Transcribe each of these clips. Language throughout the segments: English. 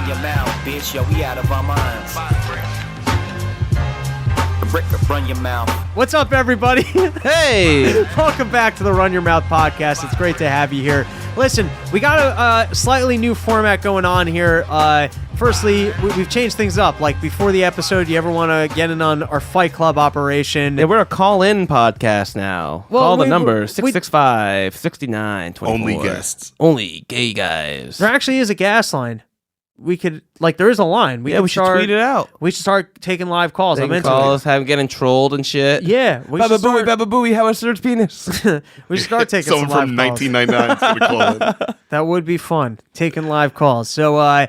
run your mouth, bitch. Yo, we out of our minds. Run your mouth. What's up, everybody? Hey! Welcome back to the Run Your Mouth podcast. It's great to have you here. Listen, we got a slightly new format going on here. Firstly, we've changed things up. Like, before the episode, you ever want to get in on our Fight Club operation? Yeah, we're a call-in podcast now. Well, Call the number 665-6924. Only guests. Only gay guys. There actually is a gas line. We could, like, there is a line. We should tweet it out. We should start taking live calls. I'm into calls, getting trolled and shit. Yeah. Baba Booey, how is Serge penis? We should start taking Someone some live from calls. 1999 is going to call in. That would be fun, taking live calls. So I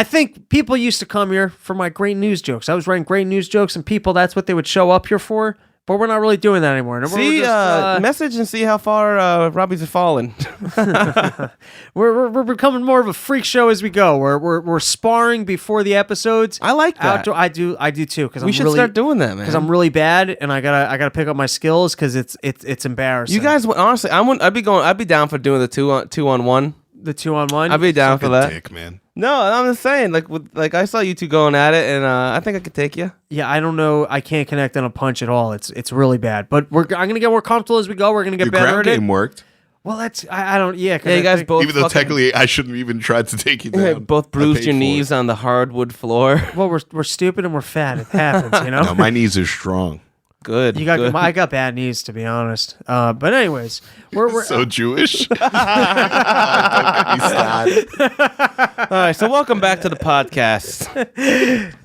think people used to come here for my great news jokes. I was writing great news jokes, and people, that's what they would show up here for. But we're not really doing that anymore. See, message and see how far Robbie's fallen. We're becoming more of a freak show as we go. We're sparring before the episodes. I like that. I do too. Because we should start doing that, man. Because I'm really bad, and I gotta pick up my skills because it's embarrassing. You guys, honestly, I'd be down for doing the two on one. The 2-on-1. I'd be down for that. Dick, man. No, I'm just saying, like I saw you two going at it, and I think I could take you. Yeah, I don't know. I can't connect on a punch at all. It's really bad. But I'm gonna get more comfortable as we go. We're gonna get Your better ground at it. game worked. Well, I don't. Yeah, Yeah, you guys both. Even though technically I shouldn't even try to take you down. Both I bruised paid your for knees it. on the hardwood floor. Well, we're stupid and we're fat. It happens, you know. No, my knees are strong. Good. Good. I got bad knees, to be honest. But anyways, we're So Jewish. Don't get me started. All right, so welcome back to the podcast.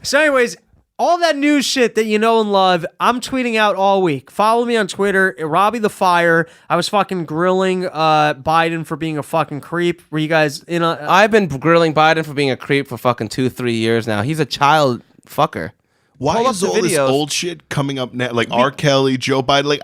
So anyways, all that news shit that you know and love, I'm tweeting out all week. Follow me on Twitter, Robbie the Fire. I was fucking grilling Biden for being a fucking creep. Were you guys in on? I've been grilling Biden for being a creep for fucking 2-3 years now. He's a child fucker. Why Pull up is the all this videos. old shit coming up now? Like R. Kelly, Joe Biden. Like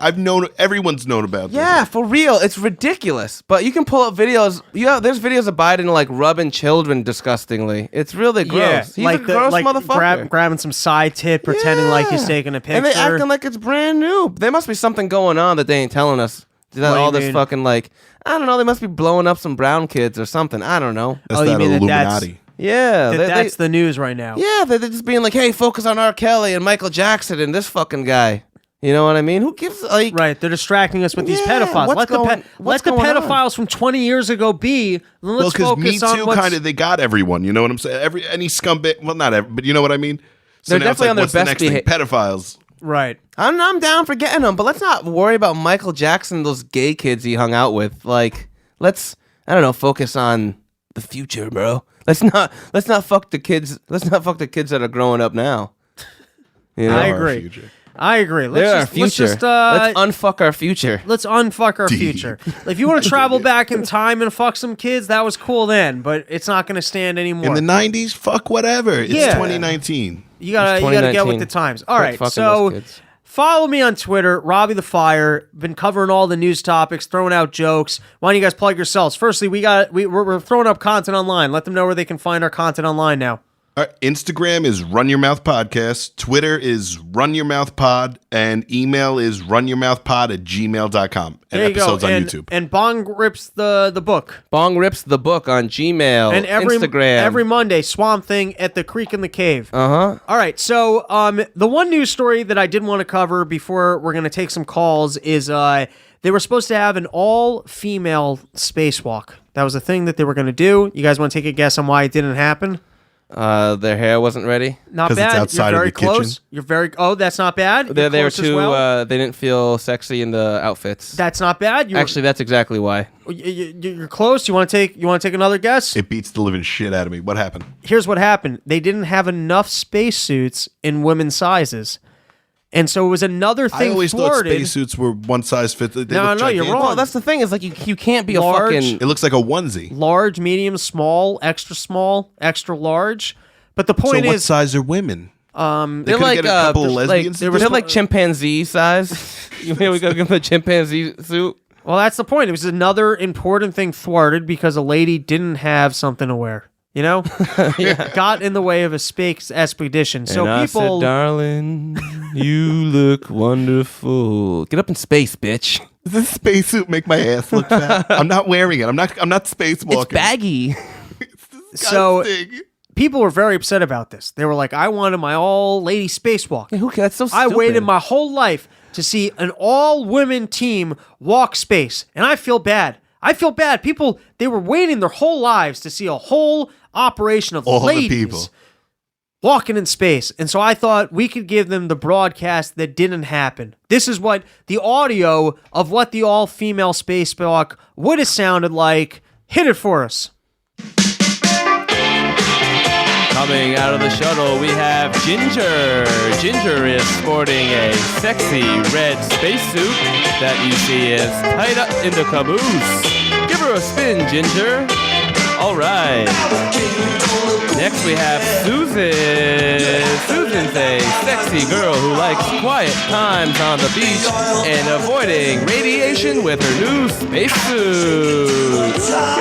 everyone's known about this. Yeah, for real. It's ridiculous. But you can pull up videos. Yeah, there's videos of Biden like rubbing children disgustingly. It's really gross. He's like a gross motherfucker. grabbing some side tit, pretending like he's taking a picture. And they acting like it's brand new. There must be something going on that they ain't telling us. That all this fucking like, I don't know, they must be blowing up some brown kids or something. I don't know. That's you that mean Illuminati. Yeah. that's the news right now. Yeah, they're just being like, hey, focus on R. Kelly and Michael Jackson and this fucking guy. You know what I mean? Who gives, like... Right, they're distracting us with these Yeah, pedophiles. Let the pedophiles from 20 years ago be. Let's Well, because Me focus on Too what's... kind of, they got everyone. You know what I'm saying? Any scumbag... Well, not every, but you know what I mean? So They're now it's definitely like, on their what's the best next thing? Pedophiles. Right. I'm down for getting them, but let's not worry about Michael Jackson, those gay kids he hung out with. Like, let's, I don't know, focus on the future, bro. Let's not fuck the kids. Let's not fuck the kids that are growing up now. You know? I Our agree. future. I agree. They're our future. Let's unfuck our future. Let's unfuck our future. If you want to travel back in time and fuck some kids, that was cool then, but it's not going to stand anymore. In the 90s, fuck whatever. It's Yeah. 2019. You gotta get with the times. All right, so follow me on Twitter, Robbie the Fire. Been covering all the news topics, throwing out jokes. Why don't you guys plug yourselves? Firstly, we're throwing up content online. Let them know where they can find our content online now. Our Instagram is Run Your Mouth Podcast. Twitter is Run Your Mouth Pod. And email is runyourmouthpod@gmail.com. And There you episodes go. on And, YouTube. And Bong rips the book. Bong rips the book on Gmail, And Instagram. every Monday, Swamp Thing at the Creek in the Cave. Uh-huh. All right, so the one news story that I did want to cover before we're going to take some calls is they were supposed to have an all-female spacewalk. That was a thing that they were going to do. You guys want to take a guess on why it didn't happen? Their hair wasn't ready. Not 'Cause bad. it's outside You're of very the kitchen. close. You're very. Oh, that's not bad. They You're were close as too. well. They didn't feel sexy in the outfits. That's not bad. Actually, that's exactly why. You're close. You want to take another guess? It beats the living shit out of me. What happened? Here's what happened. They didn't have enough spacesuits in women's sizes. And so it was another thing I always thwarted. thought spacesuits were one size fits. They No, look no, you're gigantic. wrong. Well, that's the thing. Is like you can't be Large. a fucking. It looks like a onesie. Large, medium, small, extra large. But the So point what is, size are women? They They're could like get a couple of like lesbians. they're like chimpanzee size. You know, we gotta give them a chimpanzee suit. well, that's the point. It was another important thing thwarted because a lady didn't have something to wear. You know, got in the way of a space expedition. So and people, I said, darling, you look wonderful. Get up in space, bitch. Does this spacesuit make my ass look fat? I'm not wearing it. I'm not spacewalking. It's baggy. It's So- disgusting. people were very upset about this. They were like, I wanted my all-lady spacewalk. Who cares? That's so I stupid. waited my whole life to see an all-women team walk space, and I feel bad. I feel bad. People, they were waiting their whole lives to see a whole operation of All ladies the people walking in space. And so I thought we could give them the broadcast that didn't happen. This is what the audio of what the all-female spacewalk would have sounded like. Hit it for us. Coming out of the shuttle, we have Ginger. Ginger is sporting a sexy red spacesuit that you see is tied up in the caboose. Give her a spin, Ginger. All right. Next, we have Susan. Susan's a sexy girl who likes quiet times on the beach and avoiding radiation with her new spacesuit.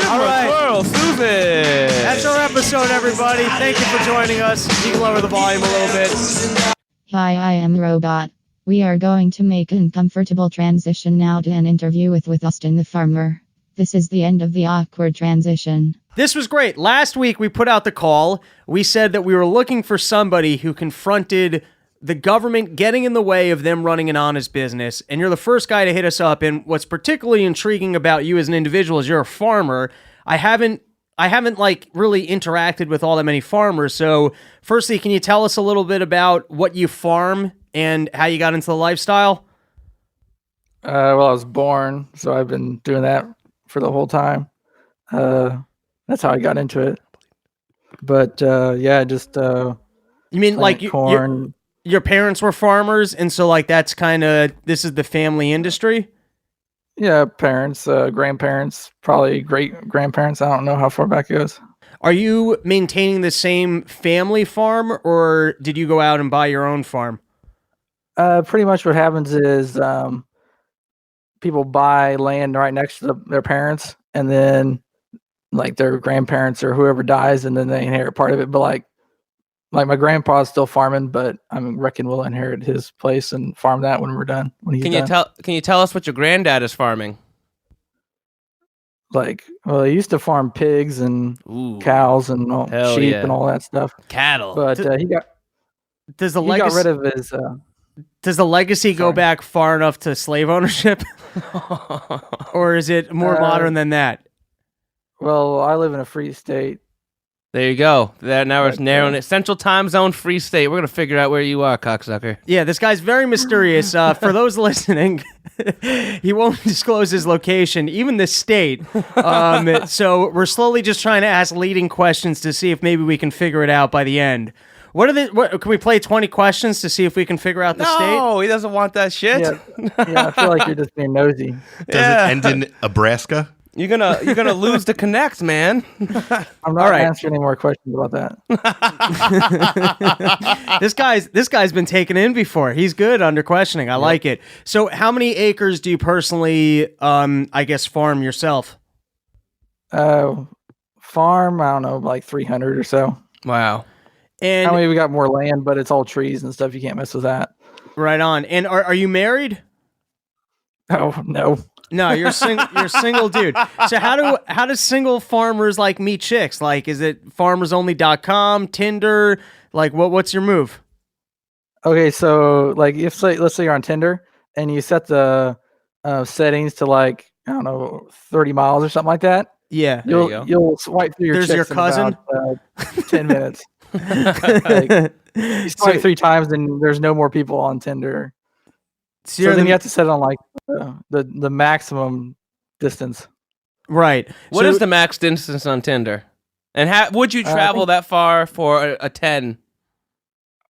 All right, twirl, Susan. That's our episode, everybody. Thank you for joining us. You can lower the volume a little bit. Hi, I am Robot. We are going to make an uncomfortable transition now to an interview with Austin the farmer. This is the end of the awkward transition. This was great. Last week, we put out the call. We said that we were looking for somebody who confronted the government getting in the way of them running an honest business. And you're the first guy to hit us up. And what's particularly intriguing about you as an individual is you're a farmer. I haven't like really interacted with all that many farmers. So firstly, can you tell us a little bit about what you farm and how you got into the lifestyle? Well, I was born, so I've been doing that for the whole time. That's how I got into it. But yeah, just you mean like corn. Your parents were farmers, and so like that's kind of this is the family industry? Yeah, parents, grandparents, probably great grandparents. I don't know how far back it goes. Are you maintaining the same family farm, or did you go out and buy your own farm? Pretty much what happens is people buy land right next to their parents, and then like their grandparents or whoever dies, and then they inherit part of it. But like my grandpa's still farming, but I reckon we'll inherit his place and farm that when we're done. When he's done. Can you tell us what your granddad is farming? Like, well, he used to farm pigs and cows and sheep and all that stuff. Cattle. But he got rid of his. Does the legacy go back far enough to slave ownership, or is it more modern than that? Well, I live in a free state. There you go. Now we're narrowing it. Central Time Zone, free state. We're going to figure out where you are, cocksucker. Yeah, this guy's very mysterious. For those listening, he won't disclose his location, even the state. So we're slowly just trying to ask leading questions to see if maybe we can figure it out by the end. Can we play 20 questions to see if we can figure out the state? No, he doesn't want that shit. Yeah, I feel like you're just being nosy. Does it end in Nebraska? You're gonna lose the connect, man. I'm not answering any more questions about that. This guy's been taken in before. He's good under questioning. I like it. So, how many acres do you personally, I guess, farm yourself? Farm, I don't know, like 300 or so. Wow. And I mean, we got more land, but it's all trees and stuff. You can't mess with that. Right on. And are you married? Oh no. No, you're a single dude. So how do single farmers like meet chicks? Like, is it farmersonly.com, Tinder? Like, what's your move? Okay, so like let's say you're on Tinder and you set the settings to like, I don't know, 30 miles or something like that. Yeah, you'll swipe through your chicks. There's your cousin. In about, 10 minutes. Like, you swipe 3 times and there's no more people on Tinder. So then you have to set it on like the maximum distance. Right. What is the max distance on Tinder? And would you travel that far for a 10?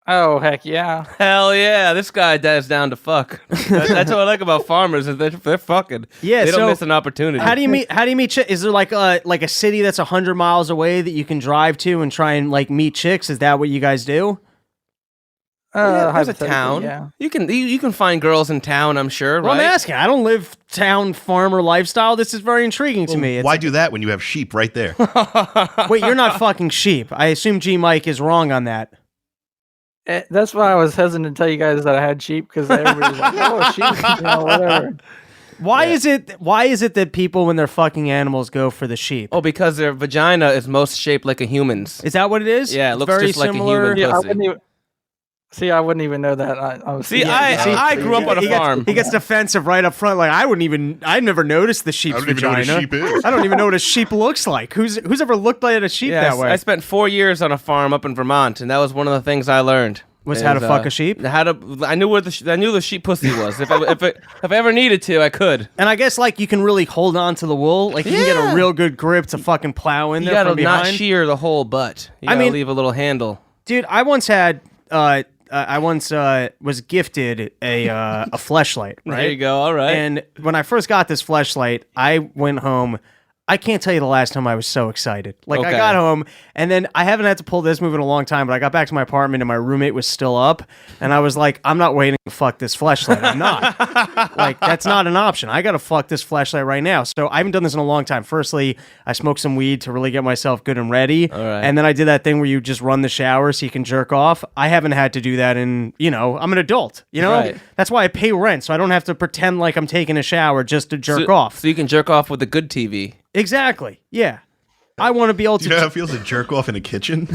Oh, heck yeah. Hell yeah. This guy dives down to fuck. That's what I like about farmers is they're fucking. Yeah, they don't miss an opportunity. How do you meet chicks? Is there like a city that's 100 miles away that you can drive to and try and like meet chicks? Is that what you guys do? There's a town. Yeah. You can find girls in town, I'm sure, Well, right? I'm asking. I don't live town farmer lifestyle. This is very intriguing to me. Why do that when you have sheep right there? Wait, you're not fucking sheep. I assume G Mike is wrong on that. That's why I was hesitant to tell you guys that I had sheep, because everybody's like, oh, sheep, whatever. Why is it that people when they're fucking animals go for the sheep? Oh, because their vagina is most shaped like a human's. Is that what it is? Yeah, it It's looks very just like similar. a human pussy. I wouldn't even know that. I grew up on a farm. He gets defensive right up front. Like I'd never noticed the sheep's I don't even know vagina. what a sheep is. I don't even know what a sheep looks like. Who's ever looked at a sheep that way? I spent 4 years on a farm up in Vermont, and that was one of the things I learned. Was how to fuck a sheep? I knew where I knew the sheep pussy was. If I ever needed to, I could. And I guess like you can really hold on to the wool. Like you can get a real good grip to fucking plow in You there from gotta not behind. shear the whole butt. You gotta leave a little handle. Dude, I once was gifted a fleshlight. Right? There you go. All right. And when I first got this fleshlight, I went home. I can't tell you the last time I was so excited. Like I Okay. got home, and then I haven't had to pull this move in a long time, but I got back to my apartment and my roommate was still up, and I was like, I'm not waiting to fuck this fleshlight. I'm not. Like, that's not an option. I gotta fuck this fleshlight right now. So I haven't done this in a long time. Firstly, I smoked some weed to really get myself good and ready. All right. And then I did that thing where you just run the shower so you can jerk off. I haven't had to do that in, I'm an adult. Right. That's why I pay rent, so I don't have to pretend like I'm taking a shower just to jerk off. So you can jerk off with a good TV. Exactly. Yeah. I want to be able to. Do you know how it feels to jerk off in a kitchen?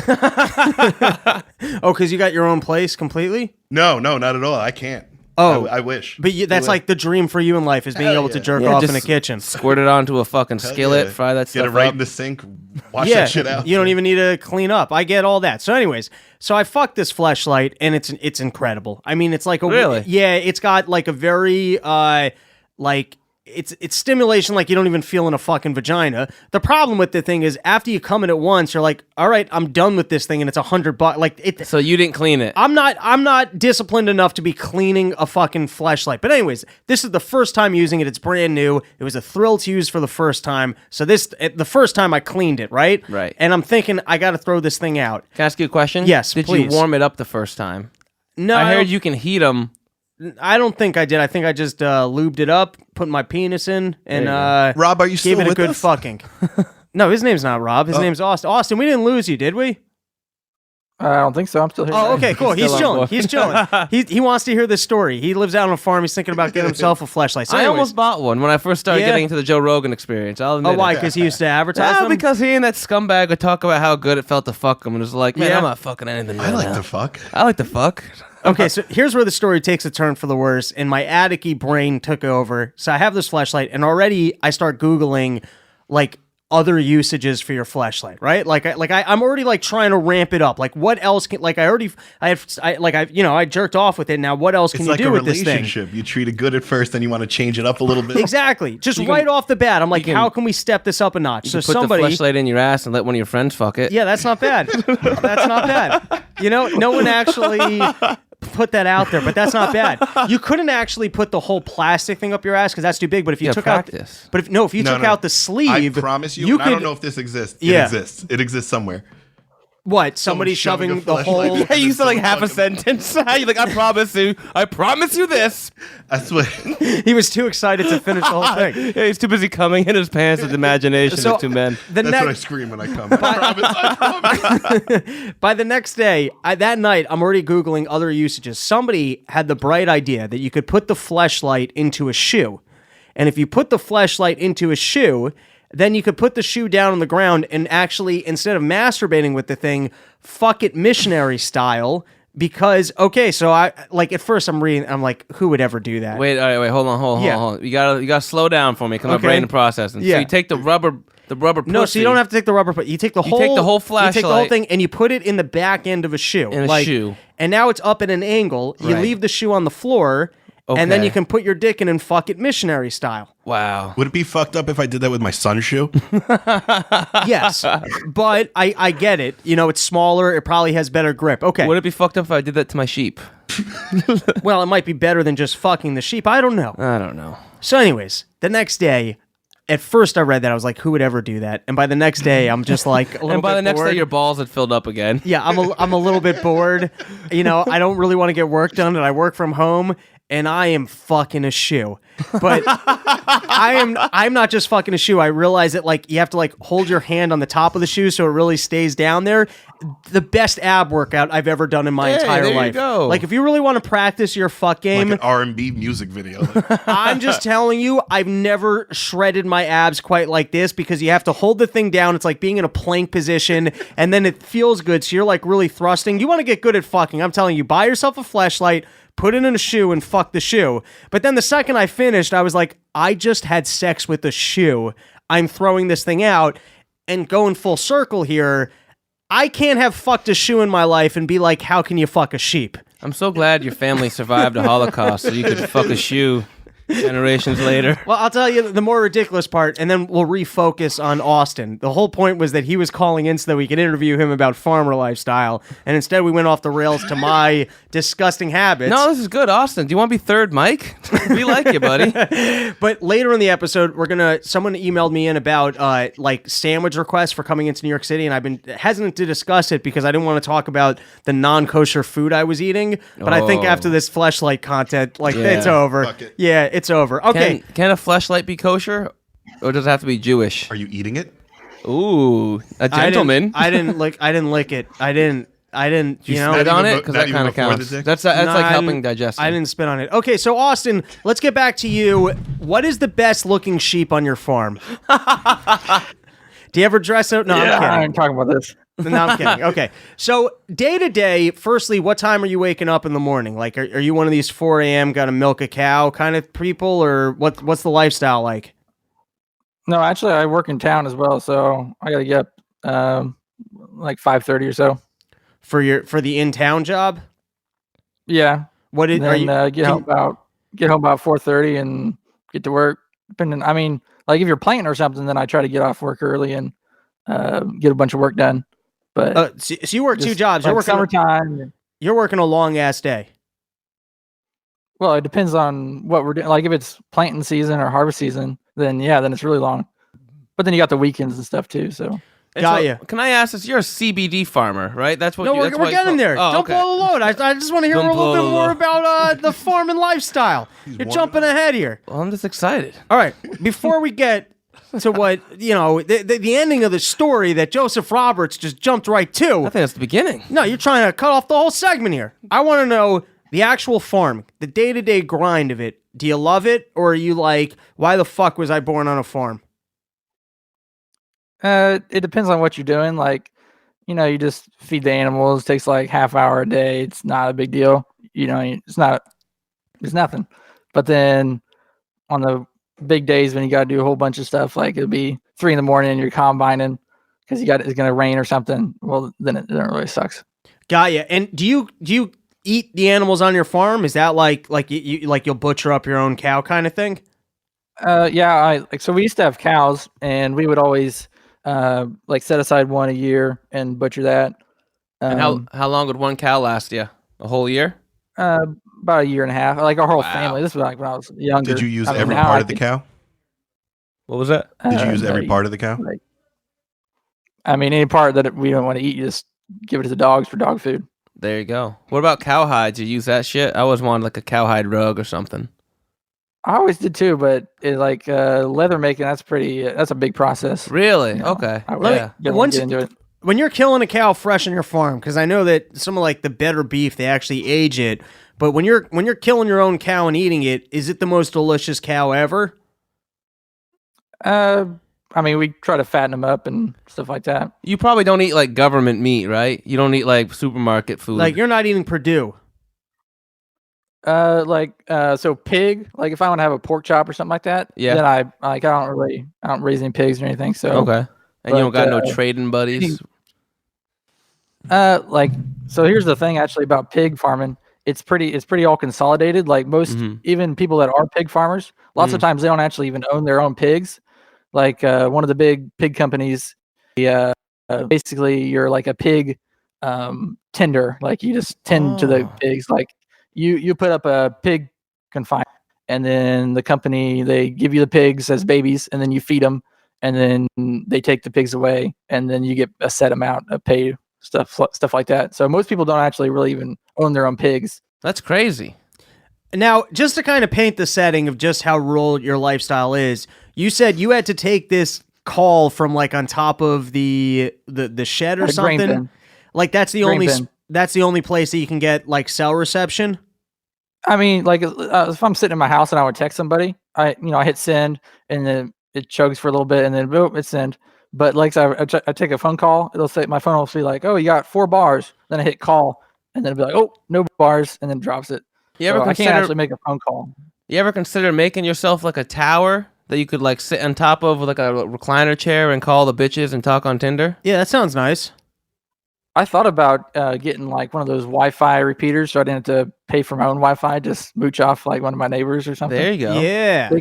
Oh, because you got your own place completely? No, not at all. I can't. Oh. I wish. But that's like the dream for you in life is being able to jerk Yeah, off just in a kitchen. Squirt it onto a fucking skillet, Yeah. fry that stuff Get it right up. in the sink. Wash Yeah, that shit out. you don't even need to clean up. I get all that. So anyways, I fucked this fleshlight and it's incredible. I mean, it's like a Really? Yeah, it's got like a very it's stimulation like you don't even feel in a fucking vagina. The problem with the thing is after you come in at once, you're like, all right, I'm done with this thing, and it's $100. Like it. So you didn't clean it. I'm not disciplined enough to be cleaning a fucking fleshlight. But anyways, this is the first time using it. It's brand new. It was a thrill to use for the first time. So the first time I cleaned it, right? Right. And I'm thinking I got to throw this thing out. Can I ask you a question? Yes, Did please. you warm it up the first time? No, I heard you can heat them. I don't think I did. I think I just lubed it up, put my penis in, and Rob, are you gave still it a with good us? fucking. No, his name's not Rob. His name's Austin. Austin, we didn't lose you, did we? I don't think so. I'm still here. Oh, okay, cool. He's Still on chilling. board. He's chilling. He wants to hear this story. He lives out on a farm. He's thinking about getting himself a fleshlight. So I anyways, almost bought one when I first started Yeah? getting into the Joe Rogan experience. I'll admit Oh, why? it. Because he used to advertise No, them? because he and that scumbag would talk about how good it felt to fuck him, and it was like, man, Yeah. I'm not fucking anything. I right like now. to fuck. I like to fuck. Okay, so here's where the story takes a turn for the worse, and my attic-y brain took over. So I have this fleshlight, and already I start Googling, like, other usages for your fleshlight, right? I'm already like trying to ramp it up. Like, what else can? Like, I jerked off with it. Now, what else can It's you like do a with this thing? relationship. You treat it good at first, then you want to change it up a little bit. Exactly. Just right off the bat, I'm like, how can we step this up a notch? So Put somebody, the fleshlight in your ass and let one of your friends fuck it. yeah, that's not bad. That's not bad. No one actually put that out there, but that's not bad. You couldn't actually put the whole plastic thing up your ass because that's too big. But if you Yeah, took practice. out, if you took out the sleeve, I promise you, you and could. I don't know if this exists. Yeah. It exists. It exists somewhere. What? Somebody shoving shoving a the fleshlight whole. in- Hey, you said like Someone half a fucking- sentence. You're like, I promise you this. I swear. He was too excited to finish the whole thing. Yeah, he's too busy coming in his pants with imagination So- of two men. The That's what I next, scream when I come. I promise. I promise. by the next day, that night, I'm already Googling other usages. Somebody had the bright idea that you could put the fleshlight into a shoe. And if you put the fleshlight into a shoe, then you could put the shoe down on the ground and actually, instead of masturbating with the thing, fuck it missionary style. Because, okay, so I, like, at first I'm like, who would ever do that? Wait, all right, hold on. Yeah. You gotta slow down for me, because my Okay. brain processing. Yeah. So you take the rubber pussy. No, so you don't have to take the rubber, but you take the whole take the whole You take the whole flashlight. thing and you put it in the back end of a shoe. In a shoe. And now it's up at an angle. You Right. leave the shoe on the floor, and then Okay. you can put your dick in and fuck it missionary style. Wow. Would it be fucked up if I did that with my son's shoe? Yes. But I get it. It's smaller. It probably has better grip. Okay. Would it be fucked up if I did that to my sheep? Well, it might be better than just fucking the sheep. I don't know. I don't know. So anyways, the next day, at first I read that. I was like, who would ever do that? And by the next day, I'm just like a little And by bit the next bored. day, your balls had filled up again. Yeah, I'm a little bit bored. I don't really want to get work done, and I work from home. and I am fucking a shoe. But I'm not just fucking a shoe. I realize that like you have to like hold your hand on the top of the shoe so it really stays down there. The best ab workout I've ever done in my entire there life. You go. Like if you really want to practice your fuck game, like an R&B music video. I'm just telling you, I've never shredded my abs quite like this because you have to hold the thing down. It's like being in a plank position, and then it feels good. So you're like really thrusting. You want to get good at fucking. I'm telling you, buy yourself a fleshlight, put it in a shoe, and fuck the shoe. But then the second I finished, I was like, I just had sex with a shoe. I'm throwing this thing out. And going full circle here, I can't have fucked a shoe in my life and be like, how can you fuck a sheep? I'm so glad your family survived the Holocaust so you could fuck a shoe generations later. Well, I'll tell you the more ridiculous part, and then we'll refocus on Austin. The whole point was that he was calling in so that we could interview him about farmer lifestyle, and instead we went off the rails to my disgusting habits. No, this is good, Austin. Do you want to be third mic? We like you, buddy. But later in the episode, someone emailed me in about like sandwich requests for coming into New York City, and I've been hesitant to discuss it because I didn't want to talk about the non-kosher food I was eating. But I think after this Fleshlight content, like it's over. Fuck it. Yeah, it's over. Okay. Can a fleshlight be kosher, or does it have to be Jewish? Are you eating it? Ooh, a gentleman. I didn't lick it. I didn't. You know, spit on it Not because that even kind of before the counts. dick? That's No, like I helping didn't- digestion. I didn't spit on it. Okay, so Austin, let's get back to you. What is the best looking sheep on your farm? Do you ever dress out? No, I'm I kidding. ain't talking about this. No, I'm kidding. Okay. So day to day, firstly, what time are you waking up in the morning? Like, are you one of these 4 a.m. got to milk a cow kind of people, or what's the lifestyle like? No, actually, I work in town as well, so I got to get up like 5:30 or so. For the in-town job? Yeah. What did, And are then you, get home about 4:30 and get to work. Depending, I mean, like if you're planting or something, then I try to get off work early and get a bunch of work done. But so you work two just, jobs. like summertime. You're working a long-ass day. Well, it depends on what we're doing. Like if it's planting season or harvest season, then it's really long. But then you got the weekends and stuff too. So Got you. Can I ask this? You're a CBD farmer, right? That's what. No, that's we're what getting there. Oh, Don't okay. blow the load. I just want to hear Don't a little blow bit the more load. about the farm and lifestyle. You're warming jumping ahead here. Well, I'm just excited. All right. Before we get to what, the ending of the story that Joseph Roberts just jumped right I to. think that's the beginning. No, you're trying to cut off the whole segment here. I want to know the actual farm, the day-to-day grind of it. Do you love it, or are you like, why the fuck was I born on a farm? it depends on what you're doing. Like, you just feed the animals. It takes like half hour a day. It's not a big deal. It's nothing. But then on the big days when you got to do a whole bunch of stuff, like it'll be 3 a.m. and you're combining because it's going to rain or something. Well, then it really sucks. Got you. And do you eat the animals on your farm? Is that like you'll butcher up your own cow kind of thing? Yeah. So we used to have cows, and we would always set aside one a year and butcher that. And how long would one cow last you? A whole year? About a year and a half. Like our whole Wow. family. This was like when I was younger. Did you use I mean, every now part I of the could- cow? What was that? Did you use every no, part of the cow? like, I mean, any part that we don't want to eat, you just give it to the dogs for dog food. There you go. What about cowhide? You use that shit? I always wanted like a cowhide rug or something. I always did too, but leather making, that's a big process. Really? You know, Okay. I really Yeah. didn't Once- get into it. When you're killing a cow fresh on your farm, because I know that some of like the better beef, they actually age it. But when you're killing your own cow and eating it, is it the most delicious cow ever? I mean, we try to fatten them up and stuff like that. You probably don't eat like government meat, right? You don't eat like supermarket food. Like you're not eating Purdue. So pig, like if I want to have a pork chop or something like that, Yeah. then I don't raise any pigs or anything. So okay. And you don't but, got no trading buddies? So here's the thing actually about pig farming. It's pretty all consolidated. Like most, even people that are pig farmers, lots of times they don't actually even own their own pigs. Like one of the big pig companies, basically you're like a pig tender. Like you just tend to the pigs. Like you put up a pig confinement, and then the company, they give you the pigs as babies, and then you feed them, and then they take the pigs away, and then you get a set amount of pay, stuff like that. So most people don't actually really even own their own pigs. That's crazy. Now, just to kind of paint the setting of just how rural your lifestyle is, you said you had to take this call from like on top of the shed or something. Grain bin. Like that's the only place that you can get like cell reception. I mean, like if I'm sitting in my house and I would text somebody, I hit send and then it chugs for a little bit and then boom, it's send. But like I take a phone call, it'll say my phone will be like, oh, you got 4 bars. Then I hit call and then it'll be like, oh, no bars, and then drops it. I can't actually make a phone call. You ever consider making yourself like a tower that you could like sit on top of with like a recliner chair and call the bitches and talk on Tinder? Yeah, that sounds nice. I thought about getting like one of those Wi-Fi repeaters so I didn't have to pay for my own Wi-Fi, just mooch off like one of my neighbors or something. There you go. Yeah.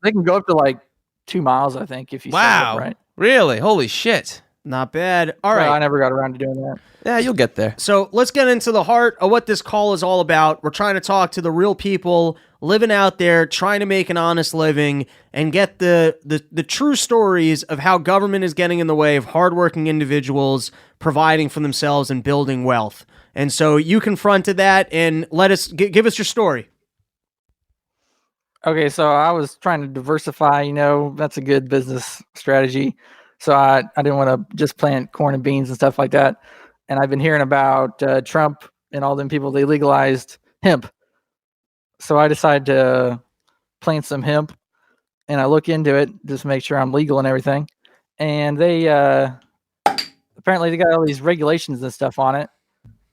They can go up to like 2 miles, I think, if you set it up right. Really? Holy shit. Not bad. All right. I never got around to doing that. Yeah, you'll get there. So let's get into the heart of what this call is all about. We're trying to talk to the real people living out there, trying to make an honest living, and get the true stories of how government is getting in the way of hardworking individuals providing for themselves and building wealth. And so you confronted that, and give us your story. Okay, so I was trying to diversify. That's a good business strategy. So I didn't want to just plant corn and beans and stuff like that. And I've been hearing about Trump and all them people, they legalized hemp. So I decided to plant some hemp, and I look into it just to make sure I'm legal and everything. And they apparently they got all these regulations and stuff on it.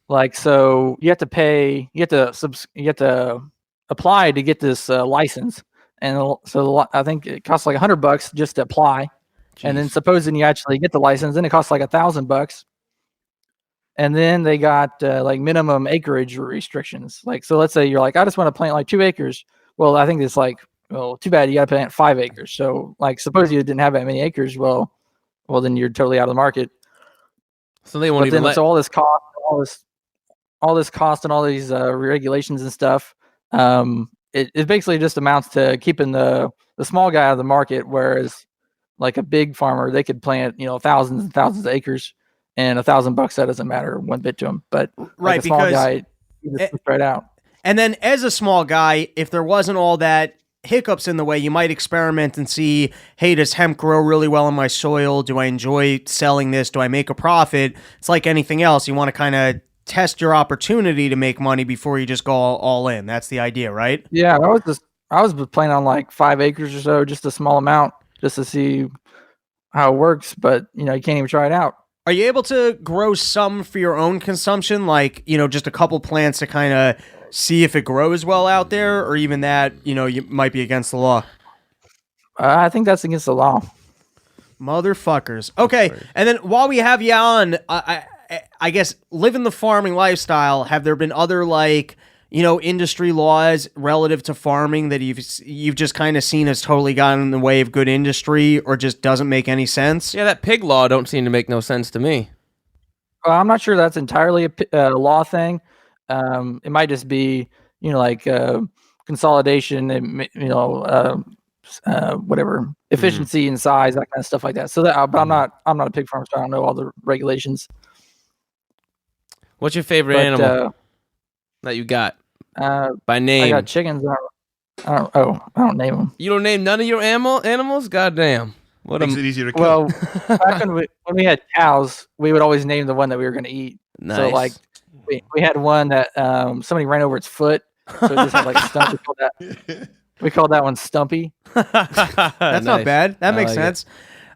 Like, so you have to pay, you have to apply to get this license. And so I think it costs like $100 just to apply. Jeez. And then supposing you actually get the license, then it costs like $1,000. And then they got like minimum acreage restrictions. Like, so let's say you're like, I just want to plant like 2 acres. Well, I think it's like, well, too bad you got to plant 5 acres. So like, suppose you didn't have that many acres. Well, then you're totally out of the market. So they won't even so all this cost, and all these regulations and stuff. It basically just amounts to keeping the small guy out of the market, whereas like a big farmer, they could plant, thousands and thousands of acres, and $1,000 that doesn't matter one bit to him. But right, like a small guy, you just spread out. And then as a small guy, if there wasn't all that hiccups in the way, you might experiment and see, hey, does hemp grow really well in my soil? Do I enjoy selling this? Do I make a profit? It's like anything else. You want to kind of test your opportunity to make money before you just go all in. That's the idea, right? Yeah, I was planning on like 5 acres or so, just a small amount, just to see how it works. But you can't even try it out. Are you able to grow some for your own consumption, like just a couple plants to kind of see if it grows well out there, or even that you might be against the law? I think that's against the law. Motherfuckers. Okay, and then while we have you on, I guess living the farming lifestyle, have there been other industry laws relative to farming that you've just kind of seen has totally gotten in the way of good industry, or just doesn't make any sense? Yeah, that pig law don't seem to make no sense to me. I'm not sure that's entirely a law thing. It might just be consolidation and whatever efficiency and size, that kind of stuff like that. So that, but I'm not a pig farmer, so I don't know all the regulations. What's your favorite animal that you got by name? I got chickens. I don't name them. You don't name none of your animals? Goddamn. Makes it easier to Well, kill. back when we had cows, we would always name the one that we were going to eat. Nice. So like we had one that somebody ran over its foot, so it just had like a stump. We called that one Stumpy. That's nice. Not bad. That makes sense.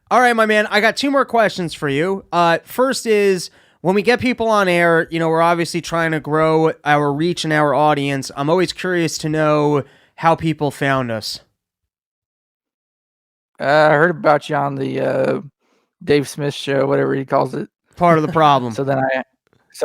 All right, my man. I got 2 more questions for you. First is, when we get people on air, we're obviously trying to grow our reach and our audience. I'm always curious to know how people found us. I heard about you on the Dave Smith show, whatever he calls it. Part of the problem. So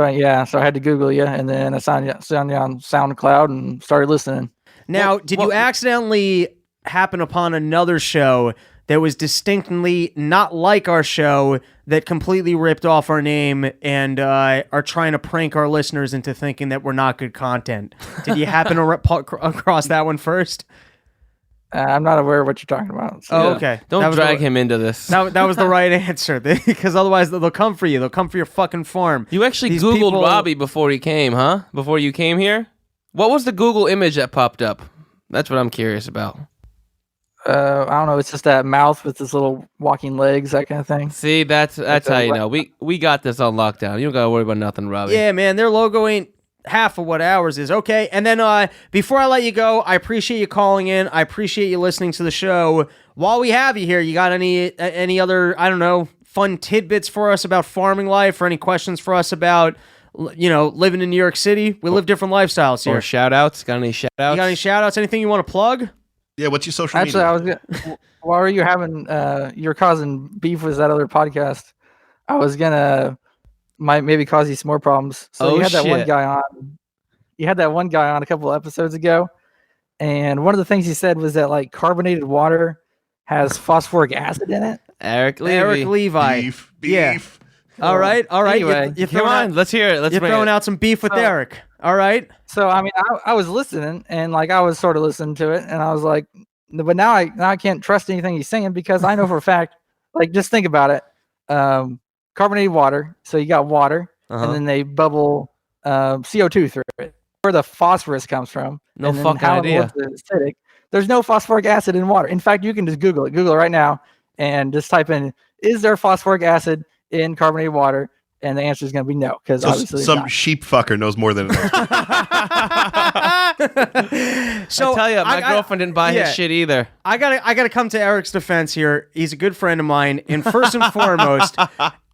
I had to Google you, and then I found you on SoundCloud and started listening. Now, did you accidentally happen upon another show that was distinctly not like our show, that completely ripped off our name and are trying to prank our listeners into thinking that we're not good content? Did you happen to across that one first? I'm not aware of what you're talking about. So. Oh, okay. Don't drag him into this. That was the right answer, because otherwise they'll come for you. They'll come for your fucking farm. You actually Googled Robbie before he came, huh? Before you came here? What was the Google image that popped up? That's what I'm curious about. I don't know. It's just that mouth with his little walking legs, that kind of thing. See, that's how you know. We got this on lockdown. You don't gotta worry about nothing, Robbie. Yeah, man, their logo ain't half of what ours is. Okay, and then before I let you go, I appreciate you calling in. I appreciate you listening to the show. While we have you here, you got any other, I don't know, fun tidbits for us about farming life, or any questions for us about, living in New York City? We live different lifestyles here. Or shout-outs? Got any shout-outs? You got any shout-outs? Anything you want to plug? Yeah, what's your social Actually, media? while were you having your causing beef with that other podcast, I was gonna maybe cause you some more problems. So you had that one guy on. You had that one guy on a couple of episodes ago, and one of the things he said was that like carbonated water has phosphoric acid in it. Eric Levi. Beef. Yeah. All right. Anyway, Come on, let's hear it. You're throwing out some beef with Eric. All right. So I mean, I was listening, and like I was sort of listening to it, and I was like, but now I can't trust anything he's saying, because I know for a fact, like, just think about it, carbonated water. So you got water, and then they bubble CO2 through it. Where the phosphorus comes from? No fucking idea. Acidic. There's no phosphoric acid in water. In fact, you can just Google it. Google it right now, and just type in, "Is there phosphoric acid in carbonated water?" And the answer is going to be no, because obviously some sheep fucker knows more than enough. So I tell you, my girlfriend didn't buy his shit either. I gotta come to Eric's defense here. He's a good friend of mine, and first and foremost,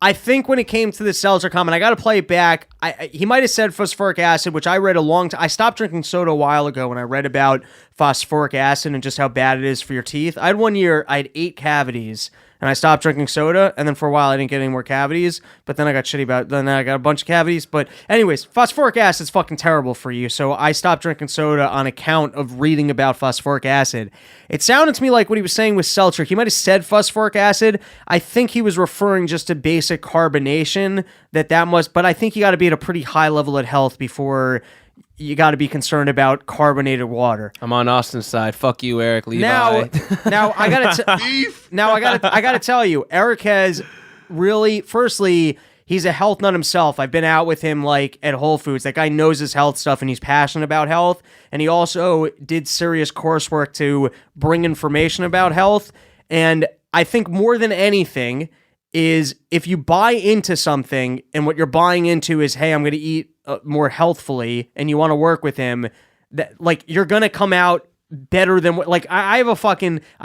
I think when it came to the seltzer comment, I got to play it back. He might have said phosphoric acid, which I read a long time. I stopped drinking soda a while ago when I read about phosphoric acid and just how bad it is for your teeth. I had 1 year, I had 8 cavities, and I stopped drinking soda, and then for a while I didn't get any more cavities, but then I got shitty about it. Then I got a bunch of cavities. But anyways, phosphoric acid is fucking terrible for you, so I stopped drinking soda on account of reading about phosphoric acid. It sounded to me like what he was saying was seltzer. He might have said phosphoric acid. I think he was referring just to basic carbonation, that must, but I think you got to be at a pretty high level of health before you got to be concerned about carbonated water. I'm on Austin's side. Fuck you, Eric Levi. Now I gotta tell you, Eric has really. Firstly, he's a health nut himself. I've been out with him like at Whole Foods. That guy knows his health stuff, and he's passionate about health. And he also did serious coursework to bring information about health. And I think more than anything is if you buy into something, and what you're buying into is, hey, I'm going to eat more healthfully, and you want to work with him, that like you're going to come out better than what, like I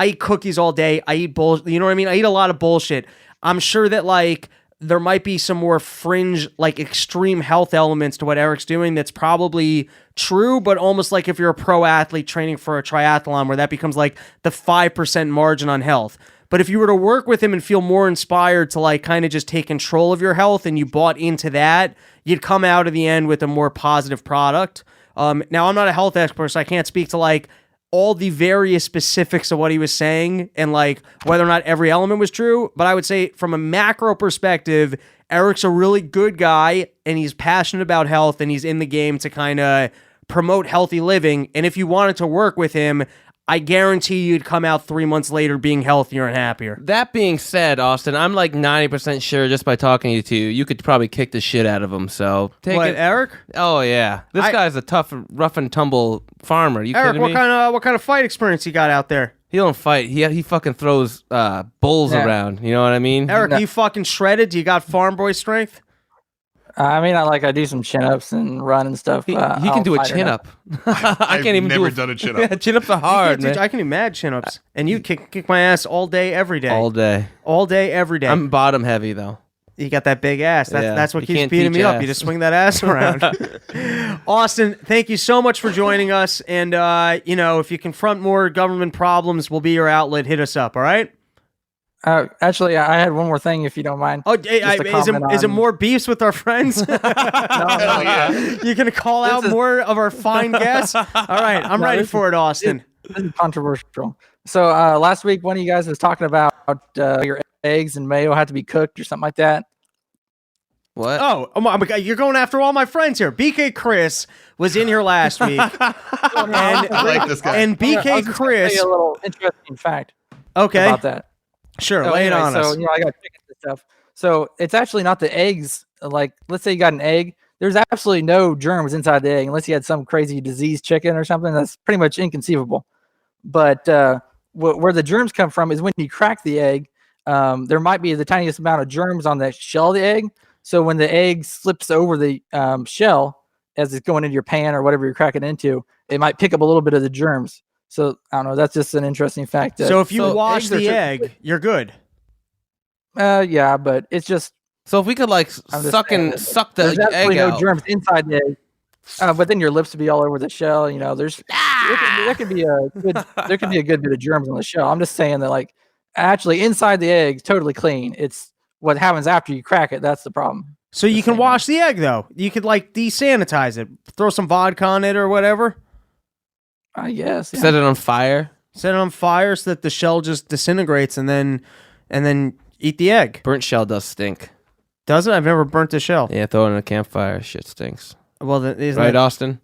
eat cookies all day. I eat bullshit. You know what I mean? I eat a lot of bullshit. I'm sure that like there might be some more fringe, like extreme health elements to what Eric's doing. That's probably true, but almost like if you're a pro athlete training for a triathlon, where that becomes like the 5% margin on health. But if you were to work with him and feel more inspired to like kind of just take control of your health, and you bought into that, you'd come out of the end with a more positive product. Now, I'm not a health expert, so I can't speak to like all the various specifics of what he was saying and like whether or not every element was true. But I would say from a macro perspective, Eric's a really good guy, and he's passionate about health, and he's in the game to kind of promote healthy living. And if you wanted to work with him, I guarantee you'd come out 3 months later being healthier and happier. That being said, Austin, I'm like 90% sure just by talking to you could probably kick the shit out of him. So take it, Eric? Oh yeah, this guy's a tough, rough and tumble farmer. You Eric, kidding me? what kind of fight experience you got out there? He don't fight. He fucking throws bulls around. You know what I mean? Eric, you fucking shredded? Do you got farm boy strength? I mean, I do some chin-ups and run and stuff. He can do a chin-up. I can't even never done a chin-up. Yeah, chin-ups are hard, man. I can do mad chin-ups. And you kick my ass all day, every day. All day. All day, every day. I'm bottom heavy, though. You got that big ass. That's what you keeps can't beating teach me up. ass. You just swing that ass around. Austin, thank you so much for joining us. And, if you confront more government problems, we'll be your outlet. Hit us up, all right? Actually, I had one more thing, if you don't mind. Oh, is it more beefs with our friends? No, yeah. You're going to call out more of our fine guests? All right, I'm ready for it, Austin. This is controversial. So last week, one of you guys was talking about your eggs and mayo had to be cooked or something like that. What? Oh my God, you're going after all my friends here. BK Chris was in here last week. I like this guy. And BK Chris... Tell you a little interesting fact about that. Sure, lay it on us. So, I got chicken and stuff. So it's actually not the eggs. Like, let's say you got an egg. there's absolutely no germs inside the egg unless you had some crazy diseased chicken or something. That's pretty much inconceivable. But where the germs come from is when you crack the egg, there might be the tiniest amount of germs on the shell of the egg. So when the egg slips over the shell as it's going into your pan or whatever you're cracking into, it might pick up a little bit of the germs. So I don't know. That's just an interesting fact. So if you wash the egg, you're good. Yeah, but it's just. So if we could like suck the egg no out. germs inside the egg. But then your lips would be all over the shell. You know, there could be a good bit of germs on the shell. I'm just saying that, like, actually inside the egg's totally clean. It's what happens after you crack it. That's the problem. So you can wash the egg though. You could like desanitize it, throw some vodka on it or whatever. I guess. Yeah. Set it on fire. Set it on fire so that the shell just disintegrates, and then eat the egg. Burnt shell does stink. Does it? I've never burnt a shell. Yeah, throw it in a campfire. Shit stinks. Well, isn't right, that... Austin?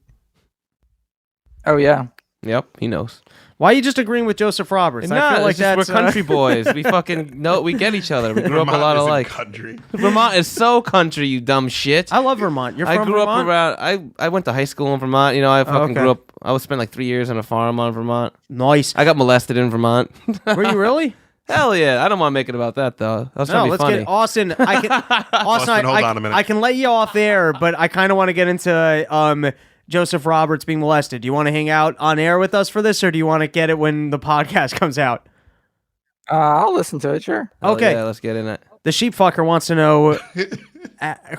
Oh yeah. Yep, he knows. Why are you just agreeing with JosephRoberts? I feel like we're country boys. We fucking know. We get each other. We grew up a lot alike. Country. Vermont is so country, you dumb shit. I love Vermont. You're from grew Vermont? up around. I went to high school in Vermont. You know, I fucking grew up. I spent like 3 years on a farm on Vermont. Nice. I got molested in Vermont. Were you really? Hell yeah! I don't want to make it about that though. I was trying to be funny. Get Austin. Austin, hold on a minute. I can let you off there, but I kind of want to get into JosephRoberts being molested. Do you want to hang out on air with us for this, or do you want to get it when the podcast comes out? I'll listen to it. Sure. Okay. Yeah, let's get in it. The sheep fucker wants to know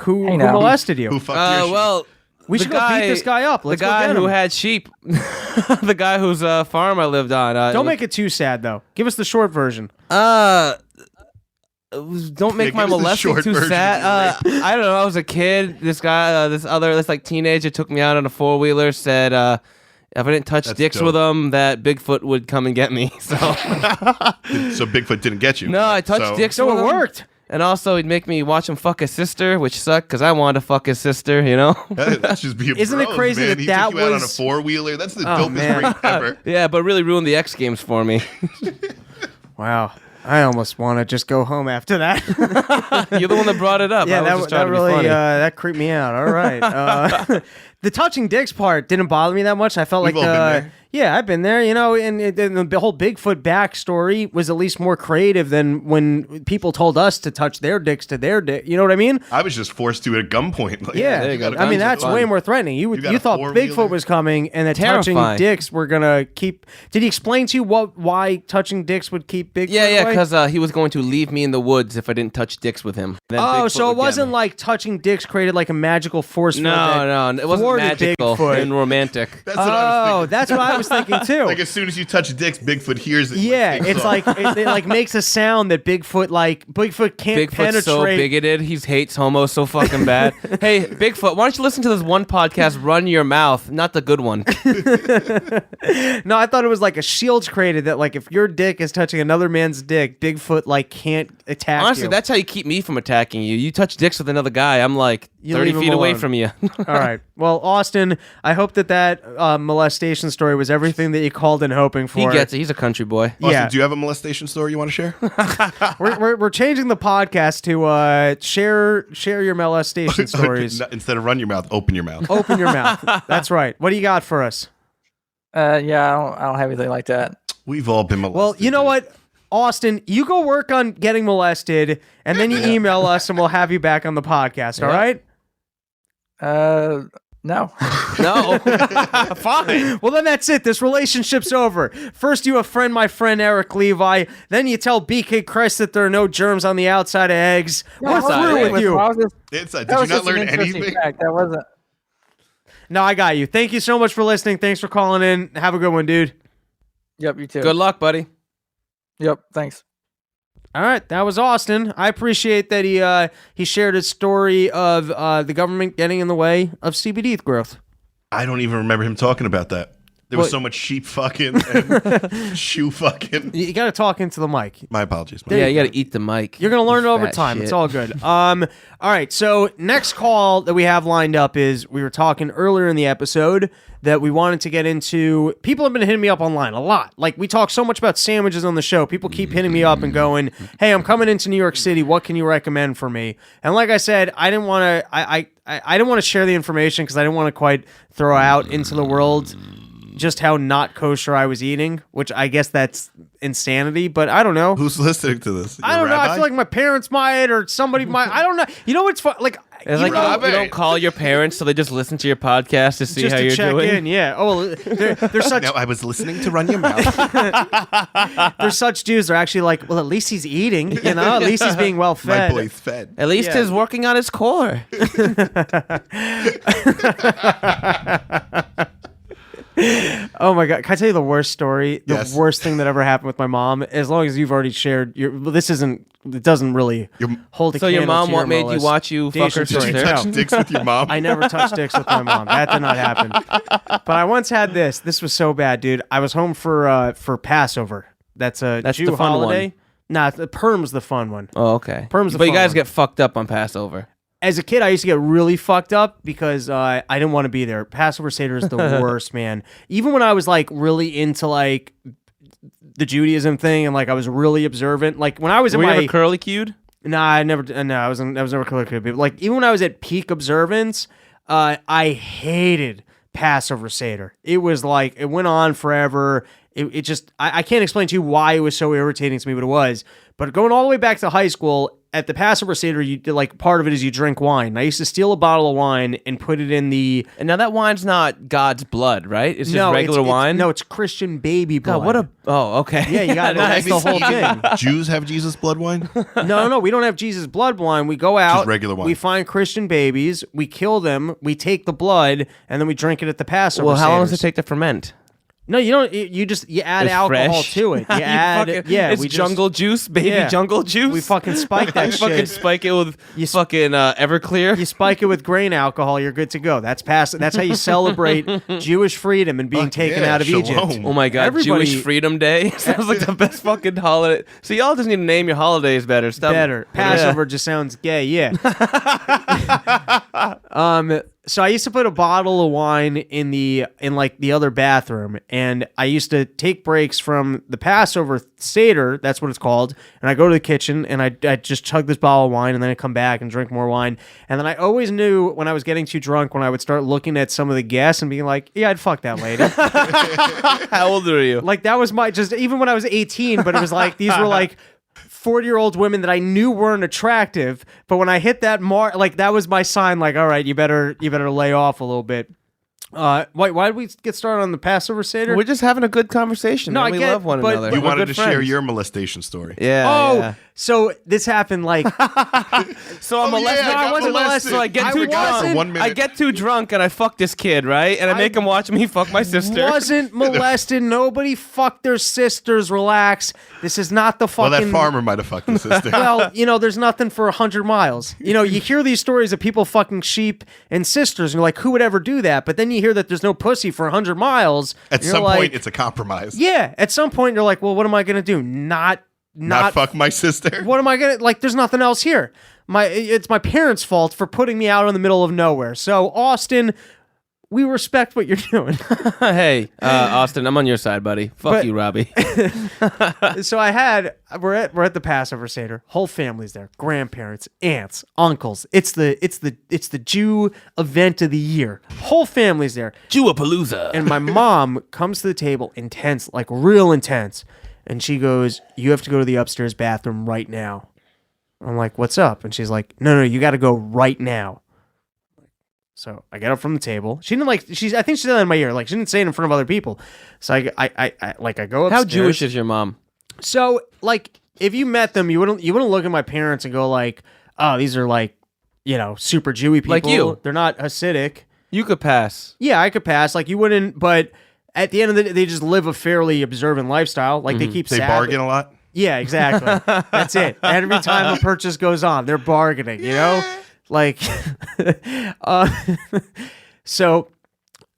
who molested you. Who fucked your sheep? Well, we should go beat this guy up. Let's the guy go get who him. had sheep. The guy whose farm I lived on. Don't make it too sad, though. Give us the short version. Don't make my molesting too sad. I don't know. I was a kid. This guy, this like teenager took me out on a 4-wheeler. Said if I didn't touch dicks with him, that Bigfoot would come and get me. So Bigfoot didn't get you. No, I touched dicks. So with it him. worked. And also, he'd make me watch him fuck his sister, which sucked because I wanted to fuck his sister, you know? That's just being Isn't it bros, crazy man. that he that took you out on a was- 4-wheeler. That's the dopest rape ever. Yeah, but really ruined the X Games for me. Wow. I almost want to just go home after that. You're the one that brought it up. Yeah, I was just trying that to be really funny. that creeped me out. All right. The touching dicks part didn't bother me that much. I felt We've like all been there. Yeah, I've been there, you know, and the whole Bigfoot backstory was at least more creative than when people told us to touch their dicks to their dick. You know what I mean? I was just forced to at gunpoint. Like, Yeah. there you go. I mean, that's Fun. way more threatening. You got a thought 4-wheeler? Bigfoot was coming and that touching Terrifying. dicks were going to keep... Did he explain to you why touching dicks would keep Bigfoot Yeah, away? because he was going to leave me in the woods if I didn't touch dicks with him. Then Oh, Bigfoot so would it get wasn't me. like touching dicks created like a magical force field that No, it wasn't thwarted magical Bigfoot. and romantic. That's what I was Oh, that's what I was thinking too. Like as soon as you touch dicks, Bigfoot hears it. Yeah, takes it's off. like it like makes a sound that Bigfoot can't Bigfoot's penetrate. so bigoted. He hates homos so fucking bad. Hey, Bigfoot, why don't you listen to this one podcast, Run Your Mouth, not the good one. No, I thought it was like a shield created that like if your dick is touching another man's dick, Bigfoot like can't attack Honestly, you. that's how you keep me from attacking you. You touch dicks with another guy, I'm like You 30 leave him feet away alone. from you. All right. Well, Austin, I hope that molestation story was everything that you called in hoping for. He gets it. He's a country boy. Austin, Yeah. do you have a molestation story you want to share? We're changing the podcast to share your molestation stories. Instead of run your mouth, open your mouth. Open your mouth. That's right. What do you got for us? Yeah, I don't have anything like that. We've all been molested. Well, you know what, Austin, you go work on getting molested, and then you email us, and we'll have you back on the podcast. All right? No. No. Fine. Well, then that's it. This relationship's over. First, you offend my friend Eric Levi. Then you tell BK Christ that there are no germs on the outside of eggs. We're through with you. Did you not learn anything? Fact. That wasn't. No, I got you. Thank you so much for listening. Thanks for calling in. Have a good one, dude. Yep, you too. Good luck, buddy. Yep, thanks. All right, that was Austin. I appreciate that he shared his story of the government getting in the way of CBD growth. I don't even remember him talking about that. There was so much sheep fucking and shoe fucking. You got to talk into the mic. My apologies. Yeah, you got to eat the mic. You're going to learn it over fat time. shit. It's all good. All right. So next call that we have lined up is we were talking earlier in the episode that we wanted to get into. People have been hitting me up online a lot. Like we talk so much about sandwiches on the show. People keep hitting me up and going, "Hey, I'm coming into New York City. What can you recommend for me?" And like I said, I didn't want to. I didn't want to share the information because I didn't want to quite throw out into the world just how not kosher I was eating, which I guess that's insanity, but I don't know. Who's listening to this? I don't know. I feel like my parents might or somebody might. I don't know. You know what's fun? Like, It's like you don't call your parents so they just listen to your podcast to see just how to you're check doing. in, yeah. Oh, they're such. No, I was listening to Run Your Mouth. They're such Jews. They're actually like, well, at least he's eating. You know, at least he's being well My fed. boy's fed. At least he's working on his core. Oh my god! Can I tell you the worst story? The Yes. worst thing that ever happened with my mom. As long as you've already shared your, well, this isn't. It doesn't really hold a So your candle mom to your what made you molest. watch you fuck her Did you Did you sister? touch No. dicks with your mom? I never touched dicks with my mom. That did not happen. But I once had this. This was so bad, dude. I was home for Passover. That's a That's Jew the fun holiday. one. Nah, the Perm's the fun one. Oh, okay. Perm's the but you fun guys one. get fucked up on Passover. As a kid, I used to get really fucked up because I didn't want to be there. Passover Seder is the worst, man. Even when I was like really into like the Judaism thing and like I was really observant, like when I was Were in you my ever curly cued? Nah, I never. No, I was never clear. Like even when I was at peak observance, I hated Passover Seder. It was like it went on forever. It just I can't explain to you why it was so irritating to me, but it was. But going all the way back to high school, at the Passover Seder, you like part of it is you drink wine. And I used to steal a bottle of wine and put it in the. And now that wine's not God's blood, right? It's just regular wine. No, it's Christian baby blood. God, what a. Oh, okay. Yeah, you got that's the whole thing. Jews have Jesus blood wine? No, we don't have Jesus blood wine. We go out, Just regular wine. we find Christian babies, we kill them, we take the blood, and then we drink it at the Passover. Well, how long does it Seders. take to ferment? No, you don't. You add It's alcohol fresh? to it. You add, It's we just- jungle juice, baby jungle juice. We fucking spike that You fucking shit. spike it with You fucking Everclear. You spike it with grain alcohol, you're good to go. That's how you celebrate Jewish freedom and being Fuck taken yeah, out of shalom. Egypt. Oh my God, Everybody- Jewish Freedom Day sounds like the best fucking holiday. So y'all just need to name your holidays better. Stop. Better. Passover just sounds gay, yeah. So I used to put a bottle of wine in the other bathroom, and I used to take breaks from the Passover Seder, that's what it's called, and I go to the kitchen and I just chug this bottle of wine, and then I come back and drink more wine. And then I always knew when I was getting too drunk when I would start looking at some of the guests and being like, yeah, I'd fuck that lady. How old are you? Like that was my just even when I was 18, but it was like these were like 40-year-old women that I knew weren't attractive, but when I hit that mark, like that was my sign. Like, all right, you better lay off a little bit. Why did we get started on the Passover Seder? We're just having a good conversation. No, man. I we get it, love one but- another. You We're wanted good to share friends. your molestation story. Yeah. Oh, yeah. so this happened like So I'm molested. yeah, I No, I got wasn't molested. molested. So I get I too wasn't- drunk. 1 minute. I get too drunk and I fuck this kid, right? And I make him watch me fuck my sister. wasn't molested. Nobody fucked their sisters. Relax. This is not the Well, fucking. that farmer might have fucked his sister. Well, there's nothing for 100 miles. You hear these stories of people fucking sheep and sisters, and you're like, who would ever do that? But then you hear that there's no pussy for 100 miles. At and you're some like, point, it's a compromise. yeah. At some point, you're like, well, what am I gonna do? Not fuck my sister. What am I gonna like? There's nothing else here. It's my parents' fault for putting me out in the middle of nowhere. So Austin, we respect what you're doing. Hey, Austin, I'm on your side, buddy. Fuck But- you, Robbie. So we're at the Passover Seder. Whole family's there. Grandparents, aunts, uncles. It's the Jew event of the year. Whole family's there. Jewapalooza. And my mom comes to the table, intense, like real intense. And she goes, you have to go to the upstairs bathroom right now. I'm like, what's up? And she's like, no, you got to go right now. So I get up from the table. She didn't I think she said that in my ear. Like she didn't say it in front of other people. So I go upstairs. How Jewish is your mom? So like if you met them, you wouldn't look at my parents and go like, oh, these are like, super Jewy people. Like you. They're not Hasidic. You could pass. Yeah, I could pass. Like you wouldn't, but at the end of the day, they just live a fairly observant lifestyle. Like they keep They Sabbath. bargain a lot. Yeah, exactly. That's it. Every time a purchase goes on, they're bargaining, Like, so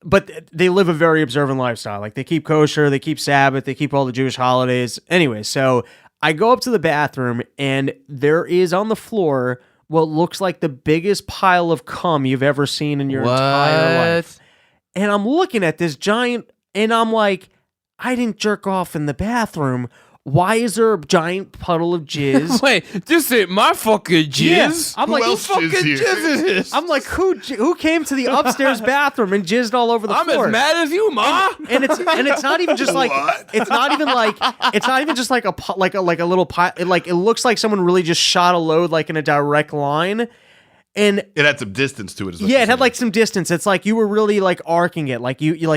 but they live a very observant lifestyle. Like they keep kosher, they keep Sabbath, they keep all the Jewish holidays. Anyway, so I go up to the bathroom and there is on the floor what looks like the biggest pile of cum you've ever seen in your entire life. And I'm looking at this giant, and I'm like, I didn't jerk off in the bathroom. Why is there a giant puddle of jizz? Wait, this ain't my fucking jizz. Yeah. I'm Who like, else who fucking jizz here? Jizz is this? I'm like, who came to the upstairs bathroom and jizzed all over the I'm floor? as mad as you, Ma. And it's not even just like What? it's not even just like a little pile. It looks like someone really just shot a load like in a direct line. And It had some distance to it. yeah, it had like some distance. It's like you were really like arcing it. Like you were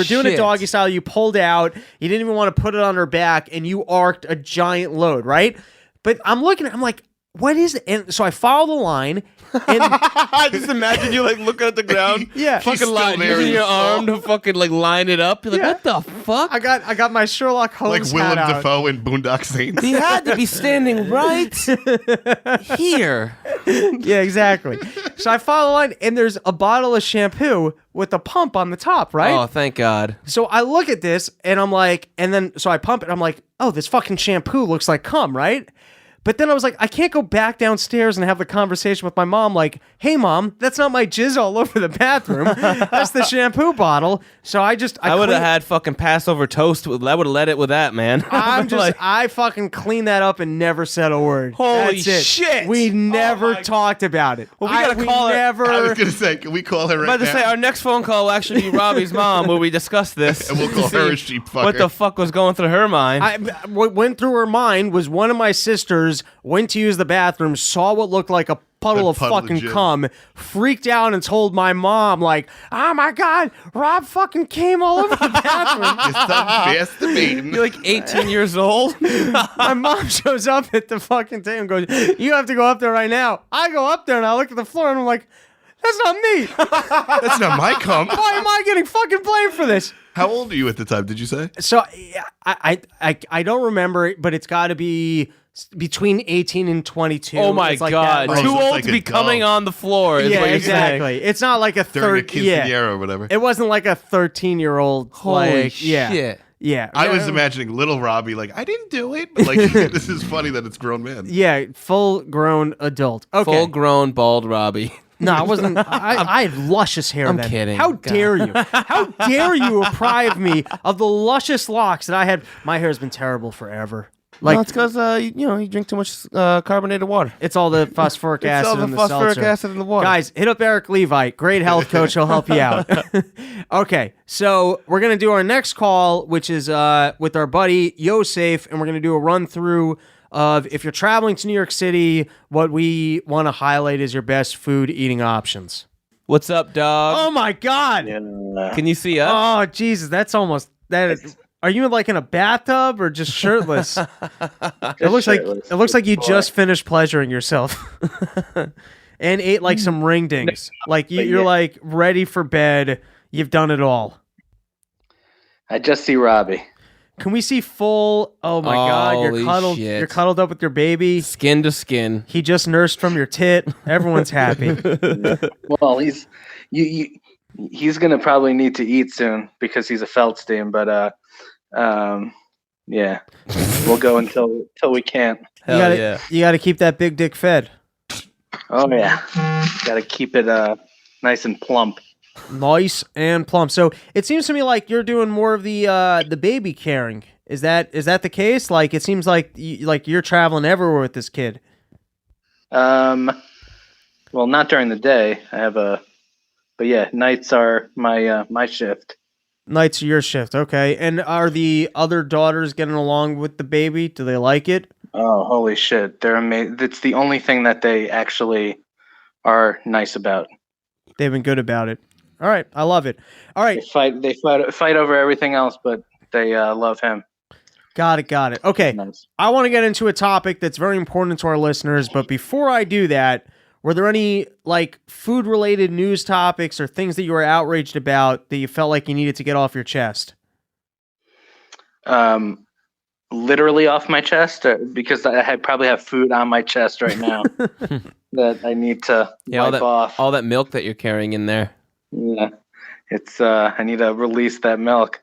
doing a shit. doggy style. You pulled out. You didn't even want to put it on her back, and you arced a giant load, right? But I'm looking at. I'm like, what is it? And so I follow the line, and I just imagine you like looking at the ground. Yeah. fucking She's still line, there using in your the arm to fucking like line it up. You're like, Yeah. what the fuck? I got my Sherlock like Holmes Willem hat out. Dafoe in Boondock Saints. He had to be standing right here. Yeah, exactly. So I follow the line, and there's a bottle of shampoo with a pump on the top, right? Oh, thank God. So I look at this, and I'm like, and then so I pump it. I'm like, oh, this fucking shampoo looks like cum, right? But then I was like, I can't go back downstairs and have the conversation with my mom like, hey, Mom, that's not my jizz all over the bathroom. That's the shampoo bottle. So I would have had fucking Passover toast. I would have led it with that, man. I fucking cleaned that up and never said a word. Holy That's it. shit. We never my- talked about it. Well, we gotta call her. never, I was gonna say, can we call her right I'm about to now? say, our next phone call will actually be Robbie's mom, where we discuss this. And we'll call her a sheep fucker. What the fuck was going through her mind? What went through her mind was one of my sisters went to use the bathroom, saw what looked like a puddle of fucking jizz. cum, freaked out and told my mom, like, oh my God, Rob fucking came all over the bathroom. Your son masturbating. You're like 18 years old. My mom shows up at the fucking thing and goes, you have to go up there right now. I go up there and I look at the floor and I'm like, that's not me. That's not my cum. Why am I getting fucking blamed for this? How old are you at the time? Did you say? So I don't remember it, but it's got to be between 18 and 22. Oh my It's like God. that. Oh, Too so it's old like to be a coming dog. on the floor is Yeah, what you're exactly. saying. It's not like a During the 13. Yeah, quinceañera or whatever. it wasn't like a 13-year-old. Holy like, yeah, shit. yeah. I was imagining little Robbie like, I didn't do it. But like, this is funny that it's grown man. Yeah, full-grown adult. Okay. Full-grown bald Robbie. No, I wasn't. I had luscious hair I'm then. kidding. How God. dare you? How dare you deprive me of the luscious locks that I had? My hair's been terrible forever. Like, No, it's because you drink too much carbonated water. it's all the phosphoric acid all the in the phosphoric seltzer. acid in the water. Guys, hit up Eric Levite. Great health coach. He'll help you out. Okay, so we're going to do our next call, which is with our buddy Yosef, and we're going to do a run through of if you're traveling to New York City, what we want to highlight is your best food eating options. What's up, dog? Oh my God. Can you see us? Oh, Jesus. That's almost that. Are you like in a bathtub or just shirtless? It looks like you just finished pleasuring yourself and ate like some ring dings. Like you're like ready for bed. You've done it all. I just see Robbie. Can we see full? Oh my God, Holy you're cuddled. shit. You're cuddled up with your baby. Skin to skin. He just nursed from your tit. Everyone's happy. Well, he's gonna probably need to eat soon because he's a Feldstein. But yeah, we'll go until we can't. Hell yeah. You got to keep that big dick fed. Oh yeah, got to keep it nice and plump. Nice and plump. So it seems to me like you're doing more of the baby caring. Is that the case? Like it seems like you're traveling everywhere with this kid. Well, not during the day. I have but yeah, nights are my shift. Nights are your shift, okay. And are the other daughters getting along with the baby? Do they like it? Oh, holy shit! They're amazing. It's the only thing that they actually are nice about. They've been good about it. All right, I love it. All right, They fight over everything else, but they love him. got it. Okay, Nice. I want to get into a topic that's very important to our listeners, but before I do that, were there any like food-related news topics or things that you were outraged about that you felt like you needed to get off your chest? Literally off my chest, because I probably have food on my chest right now that I need to wipe off. All that milk that you're carrying in there. Yeah, It's I need to release that milk.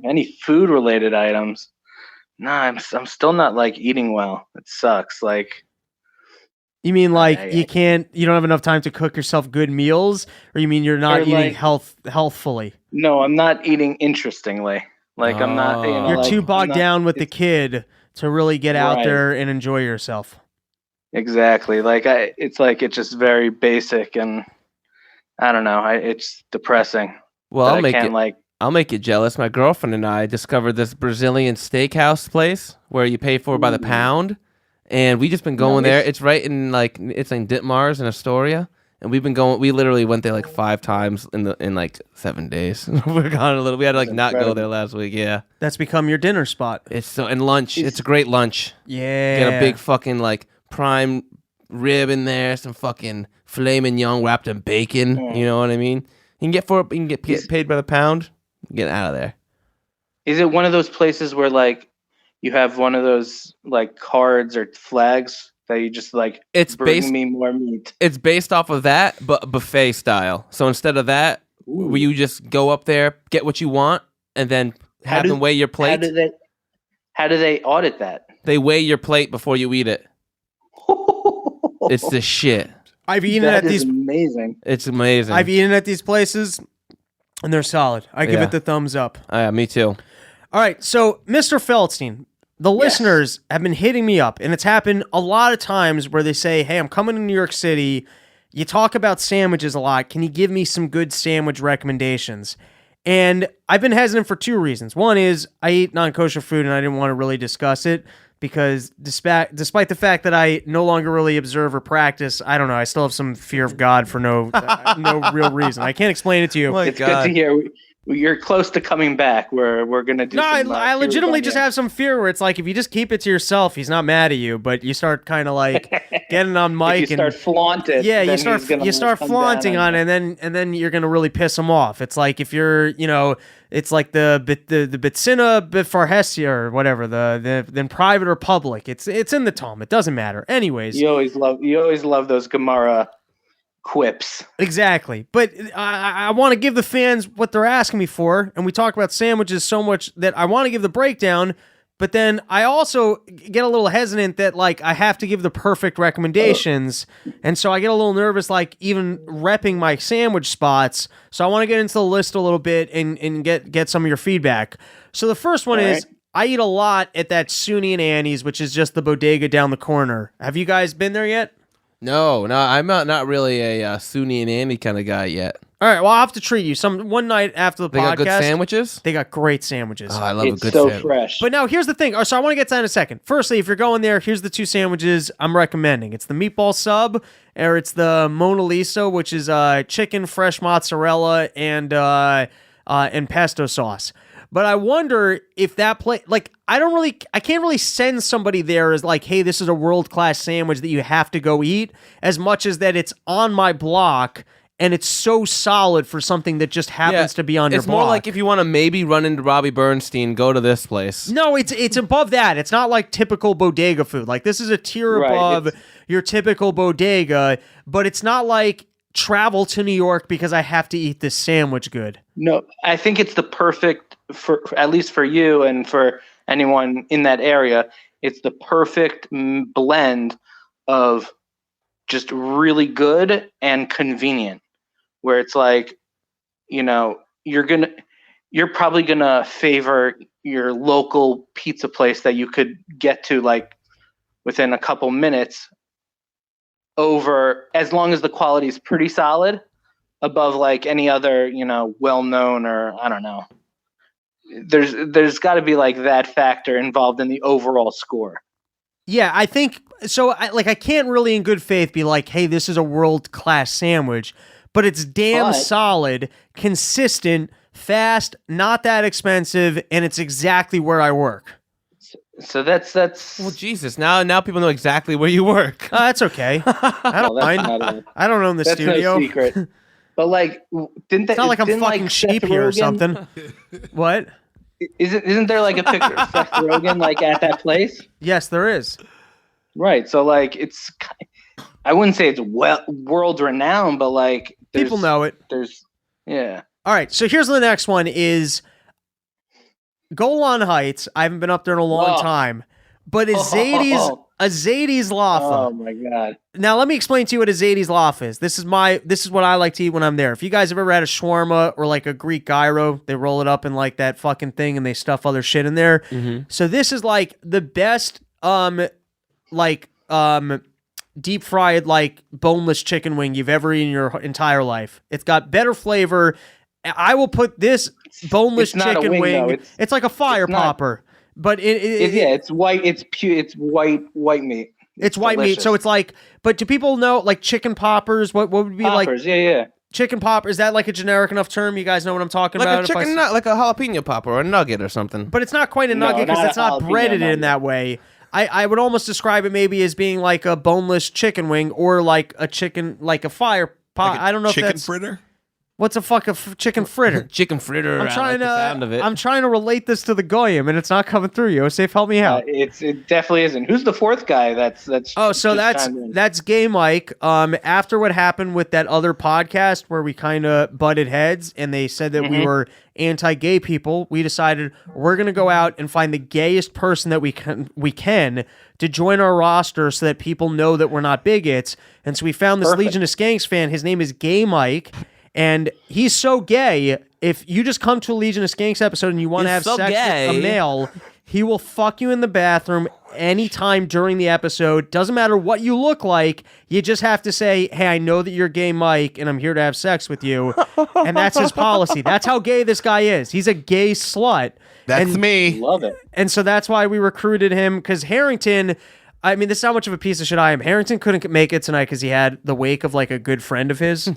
Any food related items? Nah, I'm still not like eating well. It sucks. Like, you mean like you don't have enough time to cook yourself good meals, or you mean you're not eating healthfully? No, I'm not eating interestingly. Like I'm not. You're like, too bogged down with the kid to really get out there and enjoy yourself. Exactly. Like it's just very basic, and I don't know. It's depressing. Well, I'll make you jealous. My girlfriend and I discovered this Brazilian steakhouse place where you pay for by the pound, and we just been going there. It's right in it's in Ditmars in Astoria, and we've been going. We literally went there like 5 times in like 7 days. We're gone a little. We had to not go there last week. Yeah, that's become your dinner spot. And lunch. It's a great lunch. Yeah, get a big fucking prime rib in there, some fucking filet mignon wrapped in bacon. You know what I mean? You can get paid by the pound. Get out of there. Is it one of those places where you have one of those cards or flags that you just bring me more meat? It's based off of that, but buffet style. So instead of that, where you just go up there, get what you want, and then have them weigh your plate. How do they audit that? They weigh your plate before you eat it. It's the shit. I've eaten at these. Amazing. It's amazing. I've eaten at these places, and they're solid. I give it the thumbs up. Yeah, me too. All right, so Mr. Feldstein, the listeners have been hitting me up, and it's happened a lot of times where they say, hey, I'm coming to New York City. You talk about sandwiches a lot. Can you give me some good sandwich recommendations? And I've been hesitant for 2 reasons. One is I eat non-kosher food, and I didn't want to really discuss it because despite the fact that I no longer really observe or practice, I don't know, I still have some fear of God for no real reason. I can't explain it to you. It's good to hear. You're close to coming back. We're gonna do. No, I legitimately just have some fear where it's like if you just keep it to yourself, he's not mad at you, but you start kind of getting on mic if you start flaunting. Yeah, you start flaunting on it, and then you're gonna really piss him off. It's like if you're it's like the Bitsina Bifarhesia or whatever then private or public. It's in the Talmud. It doesn't matter. Anyways, you always love those Gemara quips. Exactly. But I want to give the fans what they're asking me for, and we talk about sandwiches so much that I want to give the breakdown, but then I also get a little hesitant that I have to give the perfect recommendations, and so I get a little nervous even repping my sandwich spots. So I want to get into the list a little bit and get some of your feedback. So the first one is I eat a lot at that Sunni and Annie's, which is just the bodega down the corner. Have you guys been there yet? No, I'm not really a Sunni and Andy kind of guy yet. All right, well, I'll have to treat you. One night after the podcast. They got good sandwiches? They got great sandwiches. Oh, I love a good sandwich. It's so fresh. But now, here's the thing. So I want to get to that in a second. Firstly, if you're going there, here's the 2 sandwiches I'm recommending. It's the meatball sub, or it's the Mona Lisa, which is chicken, fresh mozzarella, and pesto sauce. But I wonder if that place, I can't really send somebody there as hey, this is a world-class sandwich that you have to go eat, as much as that it's on my block and it's so solid for something that just happens to be on your block. It's more like if you want to maybe run into Robbie Bernstein, go to this place. No, it's above that. It's not like typical bodega food. This is a tier above your typical bodega, but it's not like travel to New York because I have to eat this sandwich good. No, I think it's the perfect, for at least for you and for anyone in that area, it's the perfect blend of just really good and convenient, where it's you're probably gonna favor your local pizza place that you could get to within a couple minutes over, as long as the quality is pretty solid, above any other well-known, or I don't know. There's got to be that factor involved in the overall score. Yeah, I think so. I can't really in good faith be hey, this is a world-class sandwich, but it's damn solid, consistent, fast, not that expensive, and it's exactly where I work. So that's well, Jesus. Now people know exactly where you work. That's okay. I don't mind. I don't own the studio. No secret. But didn't that? It's not like I'm fucking sheep here or something. What? Isn't there a picture of Seth Rogen at that place? Yes, there is. Right. So it's, I wouldn't say it's world renowned, but people know it. Yeah. All right, so here's the next one is Golan Heights. I haven't been up there in a long time, but a Zadie's Lafa. Oh my god. Now let me explain to you what a Zadie's Lafa is. This is what I like to eat when I'm there. If you guys have ever had a shawarma or like a Greek gyro, they roll it up in like that fucking thing and they stuff other shit in there. Mm-hmm. So this is like the best deep fried like boneless chicken wing you've ever eaten in your entire life. It's got better flavor. I will put this boneless chicken wing. It's like a fire popper, but it's white. It's white meat. It's white meat, so it's like. But do people know like chicken poppers? What would be poppers, like? Yeah. Chicken popper, is that like a generic enough term? You guys know what I'm talking like about? A chicken nut, like a jalapeno popper or a nugget or something. But it's not quite a nugget because it's not breaded in that way. I would almost describe it maybe as being like a boneless chicken wing or like a chicken, like a fire pot. Like I don't know if that's chicken fritter. What's a chicken fritter? Chicken fritter. I'm trying the sound of it. I'm trying to relate this to the goyim, and it's not coming through. Yosef, help me out. It definitely isn't. Who's the fourth guy? That's. Oh, so that's Gay Mike. After what happened with that other podcast where we kind of butted heads, and they said that we were anti-gay people, we decided we're gonna go out and find the gayest person that we can to join our roster, so that people know that we're not bigots. And so we found this Legion of Skanks fan. His name is Gay Mike. And he's so gay, if you just come to a Legion of Skanks episode and you want to have sex with a male, he will fuck you in the bathroom anytime during the episode. Doesn't matter what you look like. You just have to say, hey, I know that you're Gay Mike, and I'm here to have sex with you. And that's his policy. That's how gay this guy is. He's a gay slut. That's me. Love it. And so that's why we recruited him, because Harrington... I mean, this is how much of a piece of shit I am. Harrington couldn't make it tonight because he had the wake of like a good friend of his.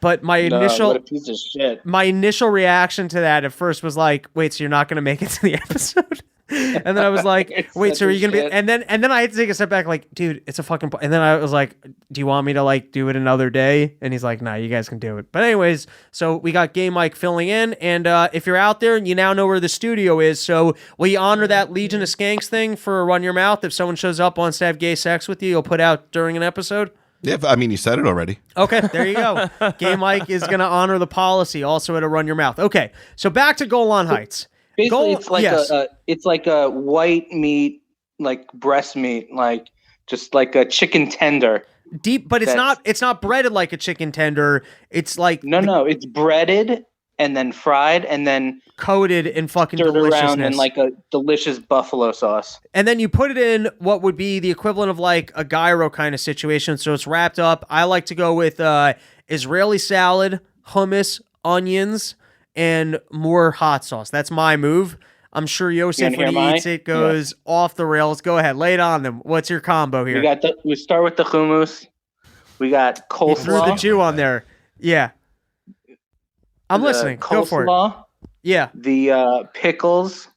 But my what a piece of shit. My initial reaction to that at first was like, wait, so you're not going to make it to the episode? And then I was like, wait, so are you going to be, and then I had to take a step back, like, dude, it's a fucking, and then I was like, do you want me to like do it another day? And he's like, nah, you guys can do it. But anyways, so we got Gay Mike filling in, and if you're out there, you now know where the studio is. So will you honor that Legion of Skanks thing for Run Your Mouth? If someone shows up, wants to have gay sex with you, you'll put out during an episode? Yeah, I mean, you said it already. Okay, there you go. Gay Mike is going to honor the policy also at a Run Your Mouth. Okay, so back to Golan Heights. Basically, it's like a white meat, like breast meat, like just like a chicken tender. Deep, but it's not breaded like a chicken tender. It's like no, it's breaded and then fried and then coated in fucking stirred deliciousness. around in like a delicious buffalo sauce. And then you put it in what would be the equivalent of like a gyro kind of situation. So it's wrapped up. I like to go with Israeli salad, hummus, onions, and more hot sauce. That's my move. I'm sure Yosef, when he eats it, goes off the rails. Go ahead, lay it on them. What's your combo here? We start with the hummus. We got coleslaw. You threw the Jew on there. Yeah. I'm listening. Go for it. Yeah. The pickles.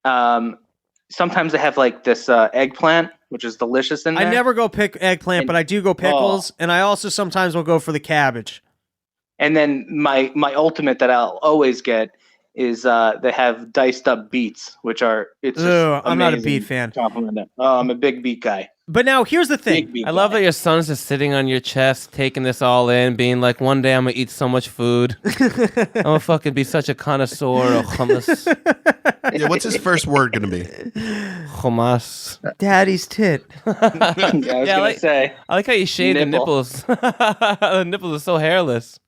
Sometimes they have like this eggplant, which is delicious in there. I never go pick eggplant, but I do go pickles, and I also sometimes will go for the cabbage. And then my ultimate that I'll always get is they have diced up beets, which are I'm not a beet fan. I'm a big beet guy. But now here's the thing. I love that your son's just sitting on your chest, taking this all in, being like, one day I'm gonna eat so much food. I'm gonna fucking be such a connoisseur of hummus. Yeah, what's his first word gonna be? Hummus. Daddy's tit. I was gonna say. I like how you shade the nipples. The nipples are so hairless.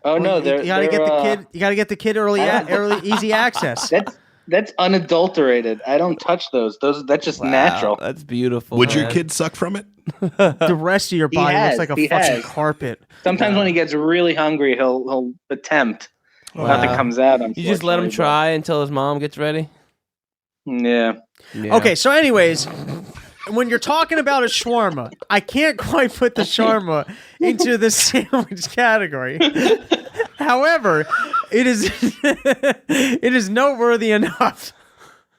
Oh no, you gotta get the kid. You gotta get the kid early easy access. That's unadulterated. I don't touch those. That's just natural. That's beautiful. Would your kid suck from it? The rest of your body looks like a fucking carpet. Sometimes when he gets really hungry, he'll attempt. Nothing comes out. You just let him try until his mom gets ready. Yeah. Okay. So, anyways, when you're talking about a shawarma, I can't quite put the shawarma into the sandwich category. However, it is noteworthy enough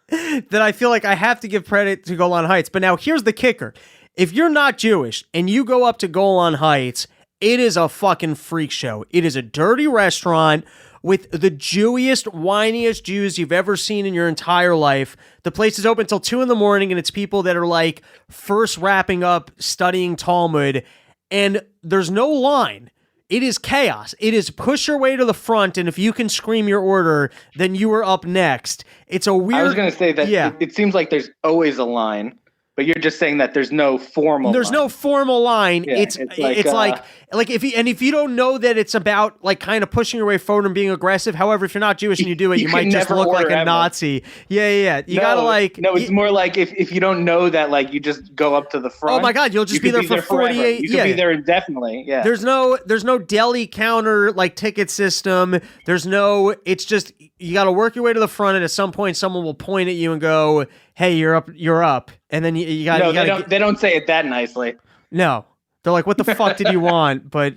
that I feel like I have to give credit to Golan Heights. But now here's the kicker. If you're not Jewish and you go up to Golan Heights, it is a fucking freak show. It is a dirty restaurant with the Jewiest, whiniest Jews you've ever seen in your entire life. The place is open till 2 a.m, and it's people that are like first wrapping up studying Talmud, and there's no line. it is chaos. It is push your way to the front, and if you can scream your order, then you are up next. It's a weird. I was going to say that it seems like there's always a line, but you're just saying that there's no formal. There's line. no formal line. Yeah, it's like if you don't know that it's about like kind of pushing your way forward and being aggressive. However, if you're not Jewish and you do it, you might just look like a Nazi. Yeah. You gotta like. No, it's more like if you don't know that, like you just go up to the front. Oh my God, you'll just be there for 48. You could be there indefinitely. Yeah. There's no deli counter like ticket system. It's just you got to work your way to the front, and at some point, someone will point at you and go, "Hey, you're up," and then you got. No, they don't say it that nicely. No, they're like, "What the fuck did you want?" But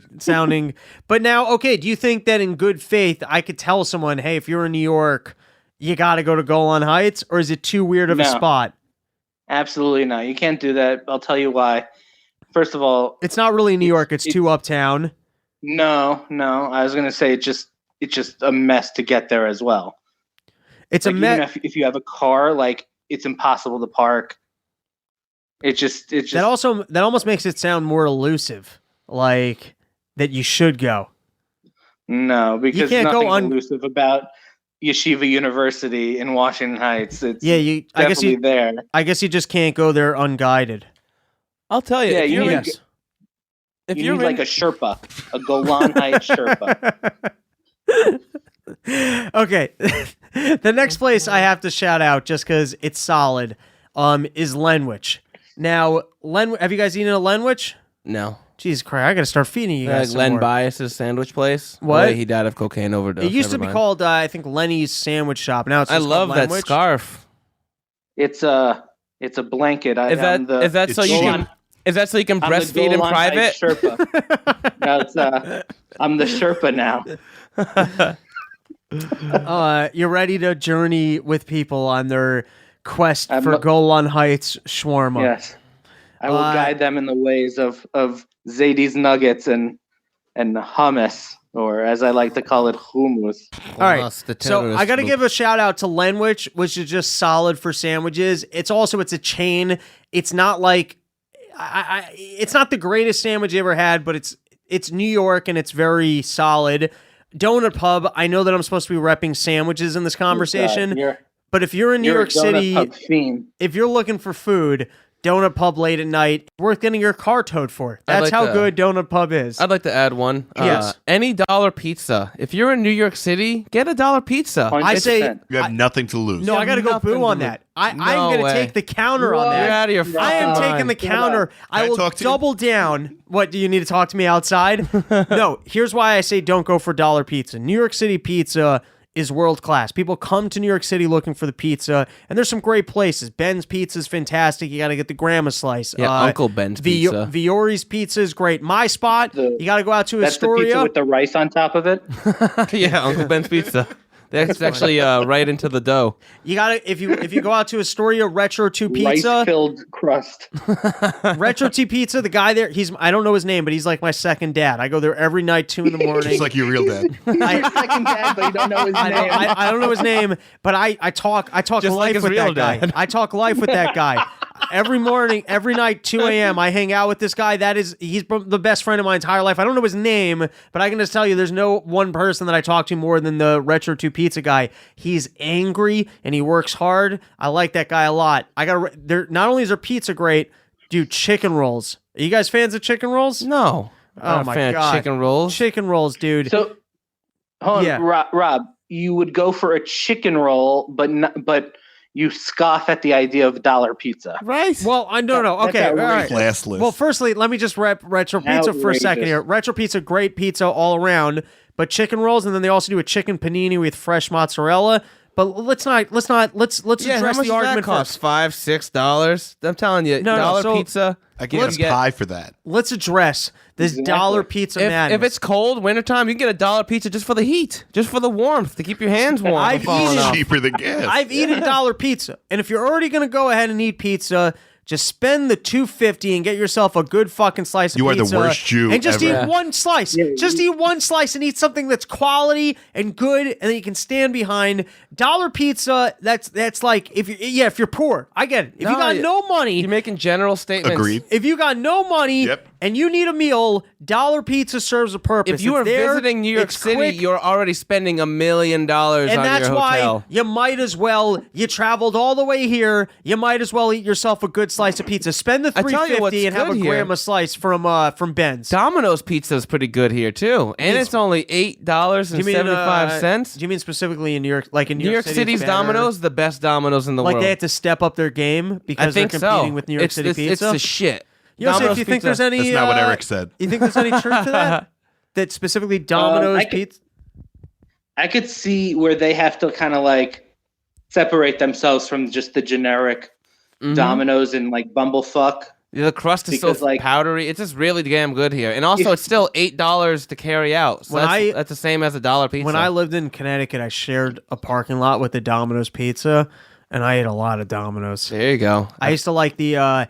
now, okay. Do you think that in good faith, I could tell someone, "Hey, if you're in New York, you got to go to Golan Heights," or is it too weird of a spot? Absolutely not. You can't do that. I'll tell you why. First of all, it's not really New York. It's too uptown. No. I was gonna say it's just a mess to get there as well. It's like, a mess. If you have a car, like it's impossible to park. It's just that almost makes it sound more elusive, like that you should go. No, because you can't nothing elusive about Yeshiva University in Washington Heights. It's there. I guess you just can't go there unguided. I'll tell you. Yeah, you need like a Sherpa, a Golan Heights Sherpa. Okay, the next place I have to shout out just because it's solid, is Lenwich. Now, have you guys eaten a Lenwich? No. Jesus Christ, I gotta start feeding you guys. Like Len Bias's sandwich place. What? He died of cocaine overdose. It used to be called, I think, Lenny's Sandwich Shop. Now it's. I love that scarf. It's a blanket. Is that so you can breastfeed in private? Sherpa. No, I'm the Sherpa now. You're ready to journey with people on their quest for Golan Heights shawarma. Yes, I will guide them in the ways of Zadie's nuggets and hummus, or as I like to call it, hummus. All right, so I got to give a shout out to Lenwich, which is just solid for sandwiches. It's a chain. It's not like it's not the greatest sandwich you ever had, but it's New York and it's very solid. Donut Pub, I know that I'm supposed to be repping sandwiches in this conversation, but if you're in New York City, if you're looking for food, Donut Pub late at night, worth getting your car towed for. That's how good Donut Pub is. I'd like to add one. Yes. Any dollar pizza. If you're in New York City, get a dollar pizza. 100%. I say you have nothing to lose. No, I got to go boo on that. I'm going to take the counter on that. You're out of your fucking I am mind. taking the counter. I will double down. What, do you need to talk to me outside? No, here's why I say don't go for dollar pizza. New York City pizza is world class. People come to New York City looking for the pizza, and there's some great places. Ben's Pizza is fantastic. You got to get the grandma slice. Yeah, Uncle Ben's Pizza. Viori's Pizza is great. My spot, you got to go out to Astoria. That's the pizza with the rice on top of it? Yeah, Uncle Ben's Pizza. That's actually right into the dough. You gotta if you go out to Astoria, Retro 2 Pizza, rice-filled crust. Retro 2 Pizza. The guy there, I don't know his name, but he's like my second dad. I go there every night, 2 a.m. Just like your real dad. Second dad, but you don't know his name. I don't know his name, but I talk just life like his with real that guy. dad. I talk life with that guy. Every morning, every night, 2 a.m., I hang out with this guy. He's the best friend of my entire life. I don't know his name, but I can just tell you there's no one person that I talk to more than the Retro 2 Pizza guy. He's angry and he works hard. I like that guy a lot. Not only is their pizza great, dude, chicken rolls. Are you guys fans of chicken rolls? No. Oh my God. Chicken rolls? Chicken rolls, dude. So, hold on, Rob, you would go for a chicken roll, but you scoff at the idea of dollar pizza. Right. Well, no. Okay. All right. Classless. Well, firstly, let me just rep Retro Pizza for a second here. Retro Pizza, great pizza all around, but chicken rolls, and then they also do a chicken panini with fresh mozzarella. But let's address how much the argument. Cost $5-6. I'm telling you, dollar pizza. I get a pie for that. Let's address this dollar pizza madness. If it's cold, wintertime, you can get a dollar pizza just for the heat, just for the warmth, to keep your hands warm. Cheaper than gas. I've eaten dollar pizza, and if you're already going to go ahead and eat pizza, just spend the $2.50 and get yourself a good fucking slice of pizza. You are the worst Jew and just ever. eat one slice. Just eat one slice and eat something that's quality and good, and that you can stand behind. Dollar pizza, that's like if you're poor, I get it. If you got no money, you're making general statements. Agreed. If you got no money, and you need a meal, Dollar Pizza serves a purpose. If you are visiting New York City, quick, you're already spending $1 million on your hotel. and that's why you might as well. You traveled all the way here. You might as well eat yourself a good slice of pizza. Spend the $3.50 and have a gram a slice from Ben's. Domino's pizza is pretty good here too, and it's only $8.75. Do you mean specifically in New York, like in New York City's Domino's, the best Domino's in the world. Like they had to step up their game because they're competing with New York City pizza. It's the shit. Yosef, do you think there's any? That's not what Eric said. You think there's any truth to that? That specifically Domino's pizza? I could see where they have to kind of like separate themselves from just the generic Domino's and like Bumblefuck. Yeah, the crust is so powdery. It's just really damn good here, and also it's still $8 to carry out. So that's the same as a $1 pizza. When I lived in Connecticut, I shared a parking lot with the Domino's pizza. And I ate a lot of Domino's. There you go. I used to like the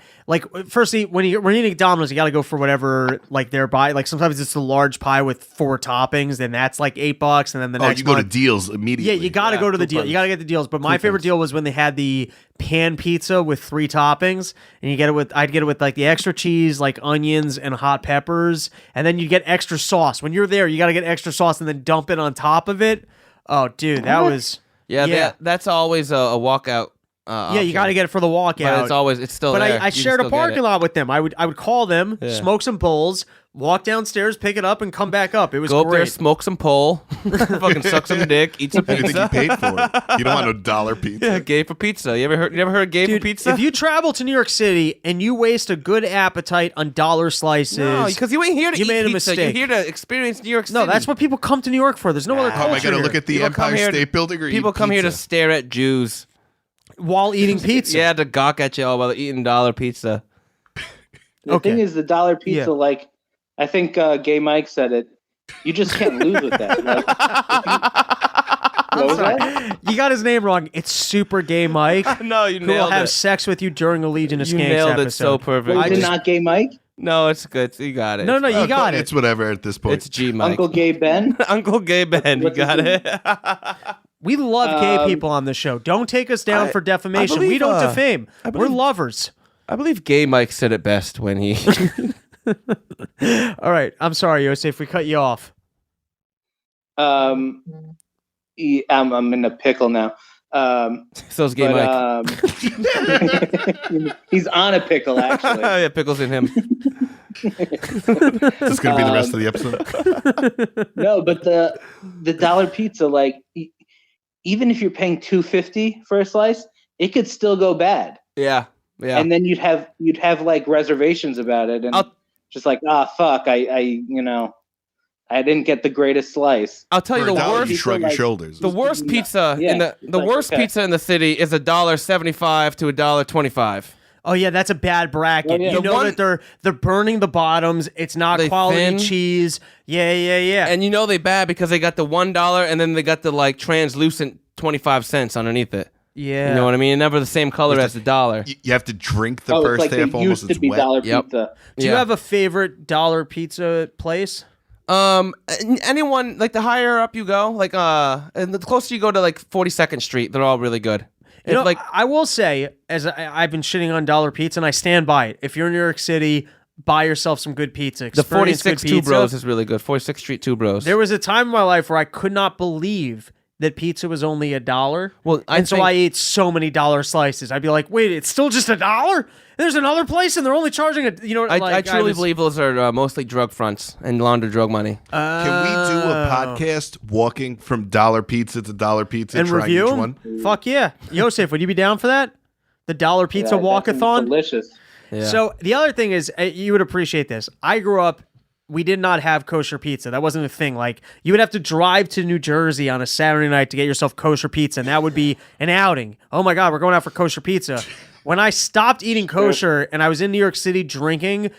firstly when you're eating Domino's, you got to go for whatever like they're by. Like sometimes it's a large pie with 4 toppings, then that's like $8, and then the next. You go to deals immediately. Yeah, you got to go to the deal. You got to get the deals. But my favorite deal was when they had the pan pizza with 3 toppings, and I'd get it with like the extra cheese, like onions and hot peppers, and then you get extra sauce. When you're there, you got to get extra sauce and then dump it on top of it. Oh, dude, that was. Yeah. That's always a walkout. Yeah, you got to get it for the walkout. But it's still there. But I shared a parking lot with them. I would call them, smoke some bowls, walk downstairs, pick it up, and come back up. It was Go great. up there, smoke some pole, fucking suck some dick, eat some You pizza. think you paid for it? You don't want no dollar pizza. Yeah, gay for pizza. You ever heard of gay for pizza? If you travel to New York City and you waste a good appetite on dollar slices, no, because you ain't here to eat made a pizza. mistake. You're here to experience New York City. No, that's what people come to New York for. There's no other culture. Am I going to look at the Empire State Building or people eat come here to pizza? stare at Jews while eating pizza. Yeah, to gawk at you all while eating dollar pizza. The thing is, the dollar pizza, like I think Gay Mike said it. You just can't lose with that. Like, what was that? You got his name wrong. It's Super Gay Mike. No, you who nailed will have it. sex with you during a Legion of You Skanks nailed episode. it so perfect. Was it not Gay Mike? No, it's good. You got it. No, you got it. It's whatever at this point. It's G Mike. Uncle Gay Ben? Uncle Gay Ben. You What's his got name? it. We love gay people on the show. Don't take us down for defamation. believe, We don't defame. I believe- We're lovers. I believe Gay Mike said it best when he... All right. I'm sorry, Yosef. We cut you off. I'm in a pickle now. So's Gay Mike. He's on a pickle, actually. Yeah, pickles in him. Is this going to be the rest of the episode? No, but the dollar pizza, like even if you're paying $2.50 for a slice, it could still go bad. Yeah. And then you'd have like reservations about it, and just like fuck, I didn't get the greatest slice. I'll tell you For the a dollar, worst. you shrug your shoulders. The worst pizza Yeah, pizza in the city is $1.75 to $1.25. Oh yeah, that's a bad bracket. Oh, yeah. You know that they're burning the bottoms. It's not They quality thin. cheese. Yeah. And you know they bad because they got the $1 and then they got the like translucent 25 cents underneath it. Yeah. You know what I mean? Never the same color as the dollar. You have to drink the It's first like half they almost used as to be wet. dollar Yep. pizza. Do you have a favorite dollar pizza place? Anyone like the higher up you go, like and the closer you go to like 42nd Street, they're all really good. You know, like I will say, as I've been shitting on dollar pizza, and I stand by it. If you're in New York City, buy yourself some good pizza. the Experience 46 good Two pizza. Bros is really good. 46th Street Two Bros. There was a time in my life where I could not believe that pizza was only $1. Well, so I ate so many dollar slices. I'd be like, wait, it's still just $1? There's another place and they're only charging it. You know, I truly believe those are mostly drug fronts and launder drug money. Can we do a podcast walking from dollar pizza to dollar pizza, and trying review? each one? Fuck yeah. Yosef, would you be down for that? The dollar pizza Yeah, that sounds walkathon? delicious. Yeah. So the other thing is, you would appreciate this. I grew up, we did not have kosher pizza. That wasn't a thing. Like, you would have to drive to New Jersey on a Saturday night to get yourself kosher pizza, and that would be an outing. Oh my God, we're going out for kosher pizza. When I stopped eating kosher and I was in New York City drinking,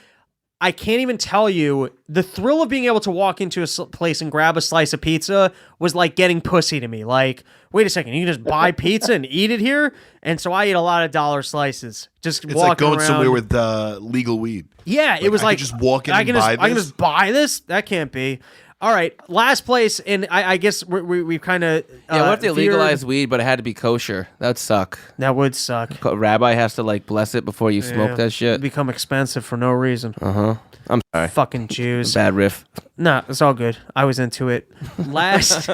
I can't even tell you, the thrill of being able to walk into a place and grab a slice of pizza was like getting pussy to me. Like, wait a second, you can just buy pizza and eat it here? And so I ate a lot of dollar slices. Just It's walking like going around. somewhere with legal weed. Yeah, it was I like could just walk in and I buy can this? just buy this. That can't be. All right, last place, and I guess we've kind of what if they legalize weed, but it had to be kosher? That'd suck. That would suck. Rabbi has to like bless it before you smoke that shit. It'd become expensive for no reason. I'm sorry. Fucking Jews. Bad riff. Nah, it's all good. I was into it. Last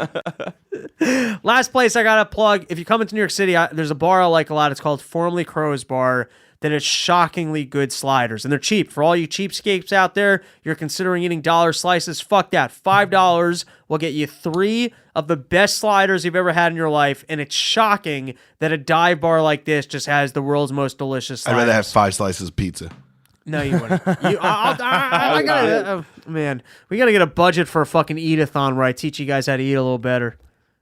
place I gotta plug. If you come into New York City, there's a bar I like a lot. It's called Formerly Crow's Bar. That is shockingly good sliders, and they're cheap. For all you cheapskates out there, you're considering eating dollar slices, fuck that. $5 will get you 3 of the best sliders you've ever had in your life, and it's shocking that a dive bar like this just has the world's most delicious sliders. I'd rather have 5 slices of pizza. No, you wouldn't. I gotta, man, we gotta get a budget for a fucking eat-a-thon where I teach you guys how to eat a little better.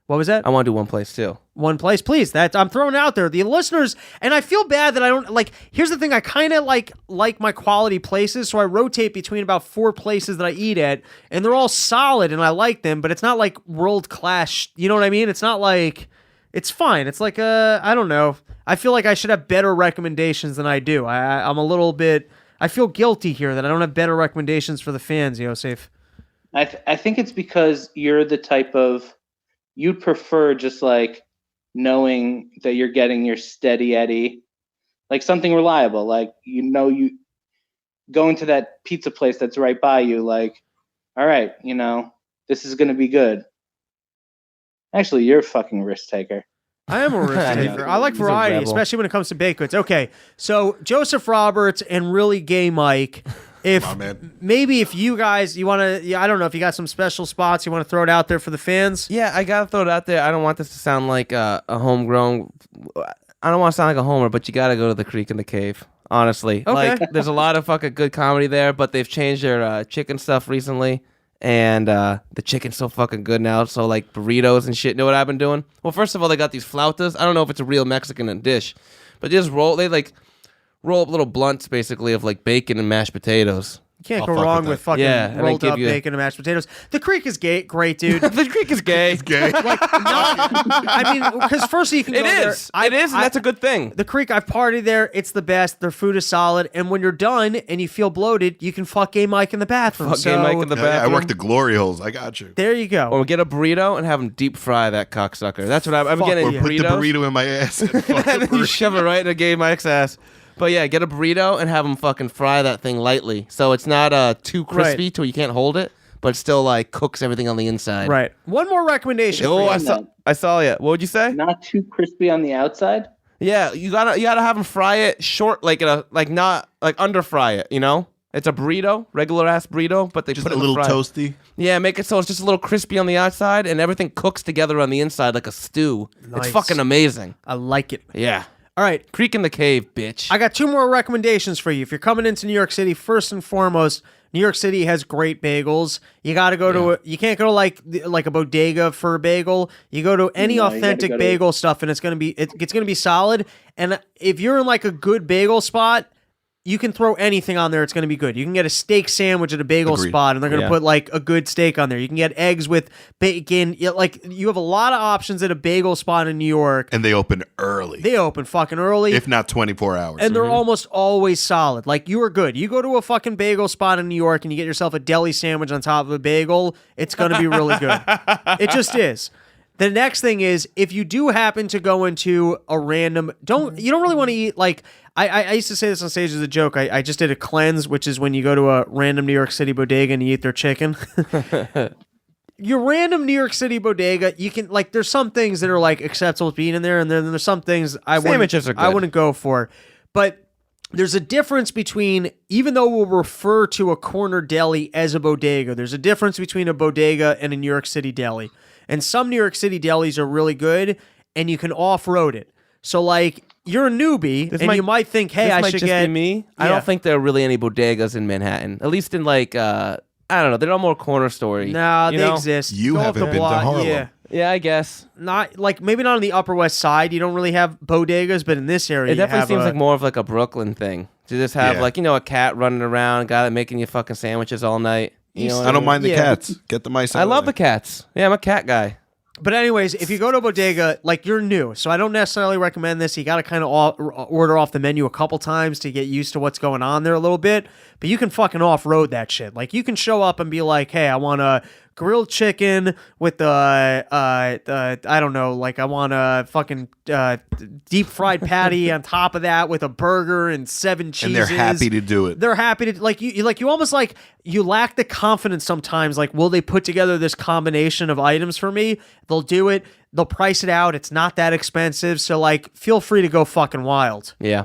What was that? I want to do one place too. One place, please. That I'm throwing out there. The listeners, and I feel bad that I don't like. Here's the thing: I kind of like my quality places, so I rotate between about 4 places that I eat at, and they're all solid, and I like them. But it's not like world class. You know what I mean? It's not like it's fine. It's like I don't know. I feel like I should have better recommendations than I do. I'm a little bit. I feel guilty here that I don't have better recommendations for the fans, Yosef. I think it's because you're the type of you'd prefer just like knowing that you're getting your steady Eddie, like something reliable, like you going to that pizza place that's right by you, like, all right, this is gonna be good. Actually, you're a fucking risk taker. I am a risk taker. I like variety, especially when it comes to baked goods. Okay, so Joseph Roberts and Really Gay Mike. If you guys, you want to, I don't know if you got some special spots you want to throw it out there for the fans. Yeah, I gotta throw it out there. I don't want this to sound like a homegrown. I don't want to sound like a homer, but you gotta go to the Creek and the Cave. Honestly, okay. Like there's a lot of fucking good comedy there, but they've changed their chicken stuff recently, and the chicken's so fucking good now. So like burritos and shit. You know what I've been doing? Well, first of all, they got these flautas. I don't know if it's a real Mexican dish, but they just roll up little blunts basically of like bacon and mashed potatoes. You can't go wrong with fucking rolled up bacon and mashed potatoes. The Creek is great, dude. The Creek is gay. It's gay. I mean, because firstly you can go there. It is, and that's a good thing. The Creek, I've partied there. It's the best. Their food is solid, and when you're done and you feel bloated, you can fuck Gay Mike in the bathroom. Gay Mike in the bathroom. I work the glory holes. I got you. There you go. Or get a burrito and have them deep fry that cocksucker. That's what I'm getting. Or put the burrito in my ass. And then you shove it right in Gay Mike's ass. But yeah, get a burrito and have them fucking fry that thing lightly, so it's not too crispy till you can't hold it, but it still like cooks everything on the inside. Right. One more recommendation. Oh, I saw you. What would you say? Not too crispy on the outside. Yeah, you gotta have them fry it short, not under fry it. It's a burrito, regular ass burrito, but they just put it a little fry. toasty. Yeah, make it so it's just a little crispy on the outside, and everything cooks together on the inside like a stew. Nice. It's fucking amazing. I like it. Yeah. All right. Creek in the Cave, bitch. I got 2 more recommendations for you. If you're coming into New York City, first and foremost, New York City has great bagels. You got to go to you can't go to like a bodega for a bagel. You go to any authentic bagel stuff, and it's gonna be solid. And if you're in like a good bagel spot, you can throw anything on there. It's going to be good. You can get a steak sandwich at a bagel spot, and they're going to put like a good steak on there. You can get eggs with bacon. You have a lot of options at a bagel spot in New York. And they open early. They open fucking early. If not 24 hours. And they're almost always solid. Like, you are good. You go to a fucking bagel spot in New York and you get yourself a deli sandwich on top of a bagel, it's going to be really good. It just is. The next thing is, if you do happen to go into a random, you don't really want to eat, like, I used to say this on stage as a joke. I just did a cleanse, which is when you go to a random New York City bodega and you eat their chicken. Your random New York City bodega, you can, like, there's some things that are like acceptable to be in there, and then there's some things I wouldn't go for. But there's a difference between, even though we'll refer to a corner deli as a bodega, there's a difference between a bodega and a New York City deli. And some New York City delis are really good, and you can off-road it. So, like, you're a newbie, you might think, hey, I should get... Be me. Yeah. I don't think there are really any bodegas in Manhattan. At least in, like, I don't know. They're all more corner story. No, they exist. You haven't been to Harlem. Yeah, I guess. Not, like, maybe not on the Upper West Side. You don't really have bodegas, but in this area, it definitely seems like more of, like, a Brooklyn thing. To just have, like, a cat running around, a guy making you fucking sandwiches all night. I don't mind the cats. Get the mice out. I love the cats. Yeah, I'm a cat guy. But anyways, if you go to a bodega, like, you're new, so I don't necessarily recommend this. You got to kind of order off the menu a couple times to get used to what's going on there a little bit. But you can fucking off-road that shit. Like, you can show up and be like, hey, I want a grilled chicken with the I don't know, like I want a fucking deep fried patty on top of that with a burger and 7 cheeses. And they're happy to do it. They're happy to you almost like you lack the confidence sometimes. Like, will they put together this combination of items for me? They'll do it. They'll price it out. It's not that expensive. So like, feel free to go fucking wild. Yeah.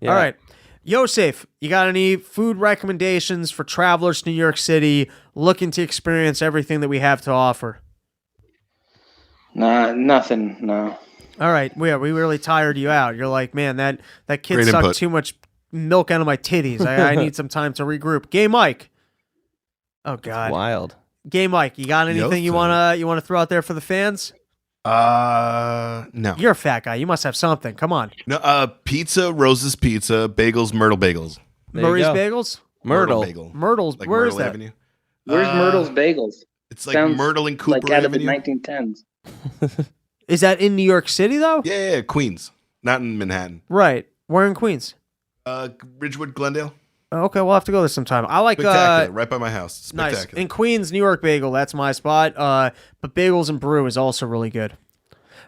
All right. Yosef, you got any food recommendations for travelers to New York City looking to experience everything that we have to offer? Nah, nothing. No. All right. We really tired you out. You're like, man, that kid Great sucked input. too much milk out of my titties. I need some time to regroup. Gay Mike. Oh God. Wild. Gay Mike, you got anything you wanna throw out there for the fans? No. You're a fat guy. You must have something. Come on. No, pizza, Rose's Pizza, bagels, Myrtle Bagels. There you Murray's go. Bagels? Myrtle. Bagel. Myrtle's. Like Where is Myrtle that? Avenue. Where's Myrtle's Bagels? It's like Sounds Myrtle and Cooper like out of the Avenue. 1910s. Is that in New York City though? Yeah, Queens. Not in Manhattan. Right. Where in Queens? Ridgewood, Glendale. Okay, we'll have to go there sometime. I like Spectacular. Right by my house. nice. Spectacular. In Queens, New York Bagel, that's my spot. But Bagels and Brew is also really good.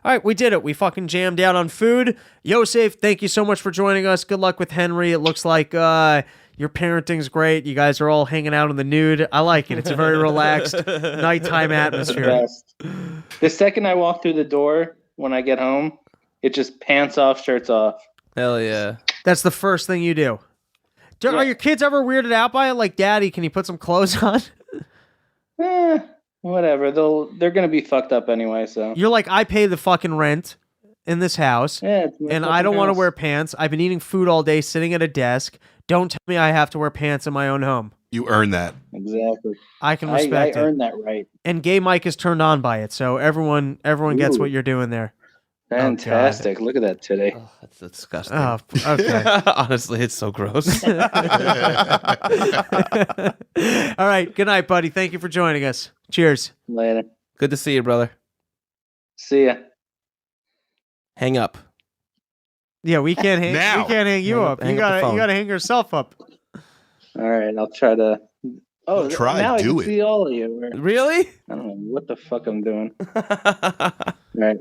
All right, we did it. We fucking jammed out on food. Yosef, thank you so much for joining us. Good luck with Henry. It looks like your parenting's great. You guys are all hanging out in the nude. I like it. It's a very relaxed nighttime atmosphere. Best. The second I walk through the door when I get home, it just pants off, shirts off. Hell yeah. That's the first thing you do. Are your kids ever weirded out by it? Like, Daddy, can you put some clothes on? Whatever. They're gonna be fucked up anyway. So You're like, I pay the fucking rent in this house, yeah, it's my and I fucking don't want to house. wear pants. I've been eating food all day, sitting at a desk. Don't tell me I have to wear pants in my own home. You earn that. Exactly. I can I respect it. earned that right. And Gay Mike is turned on by it, so everyone gets Ooh. what you're doing there. Fantastic. Look at that today. Oh, that's disgusting. Oh, okay. Honestly, it's so gross. All right. Good night, buddy. Thank you for joining us. Cheers. Later. Good to see you, brother. See ya. Hang up. Yeah, we can't hang. Now. We can't hang you Hang up. up- hang You up the phone. gotta hang yourself up. All right, I'll try to. Oh, Try, now do I it. can see all of you. Really? I don't know what the fuck I'm doing. All right.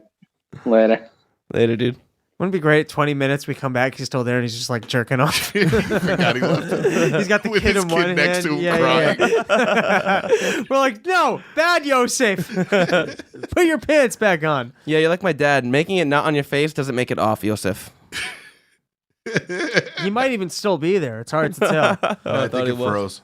Later. Later, dude. Wouldn't it be great? 20 minutes, we come back, he's still there, and he's just like jerking off. Forgot he left. He's got the With kid his in kid one next hand. to him Yeah. We're like, no, bad Yosef. Put your pants back on. Yeah, you're like my dad. Making it not on your face doesn't make it off, Yosef. He might even still be there. It's hard to tell. I think it froze.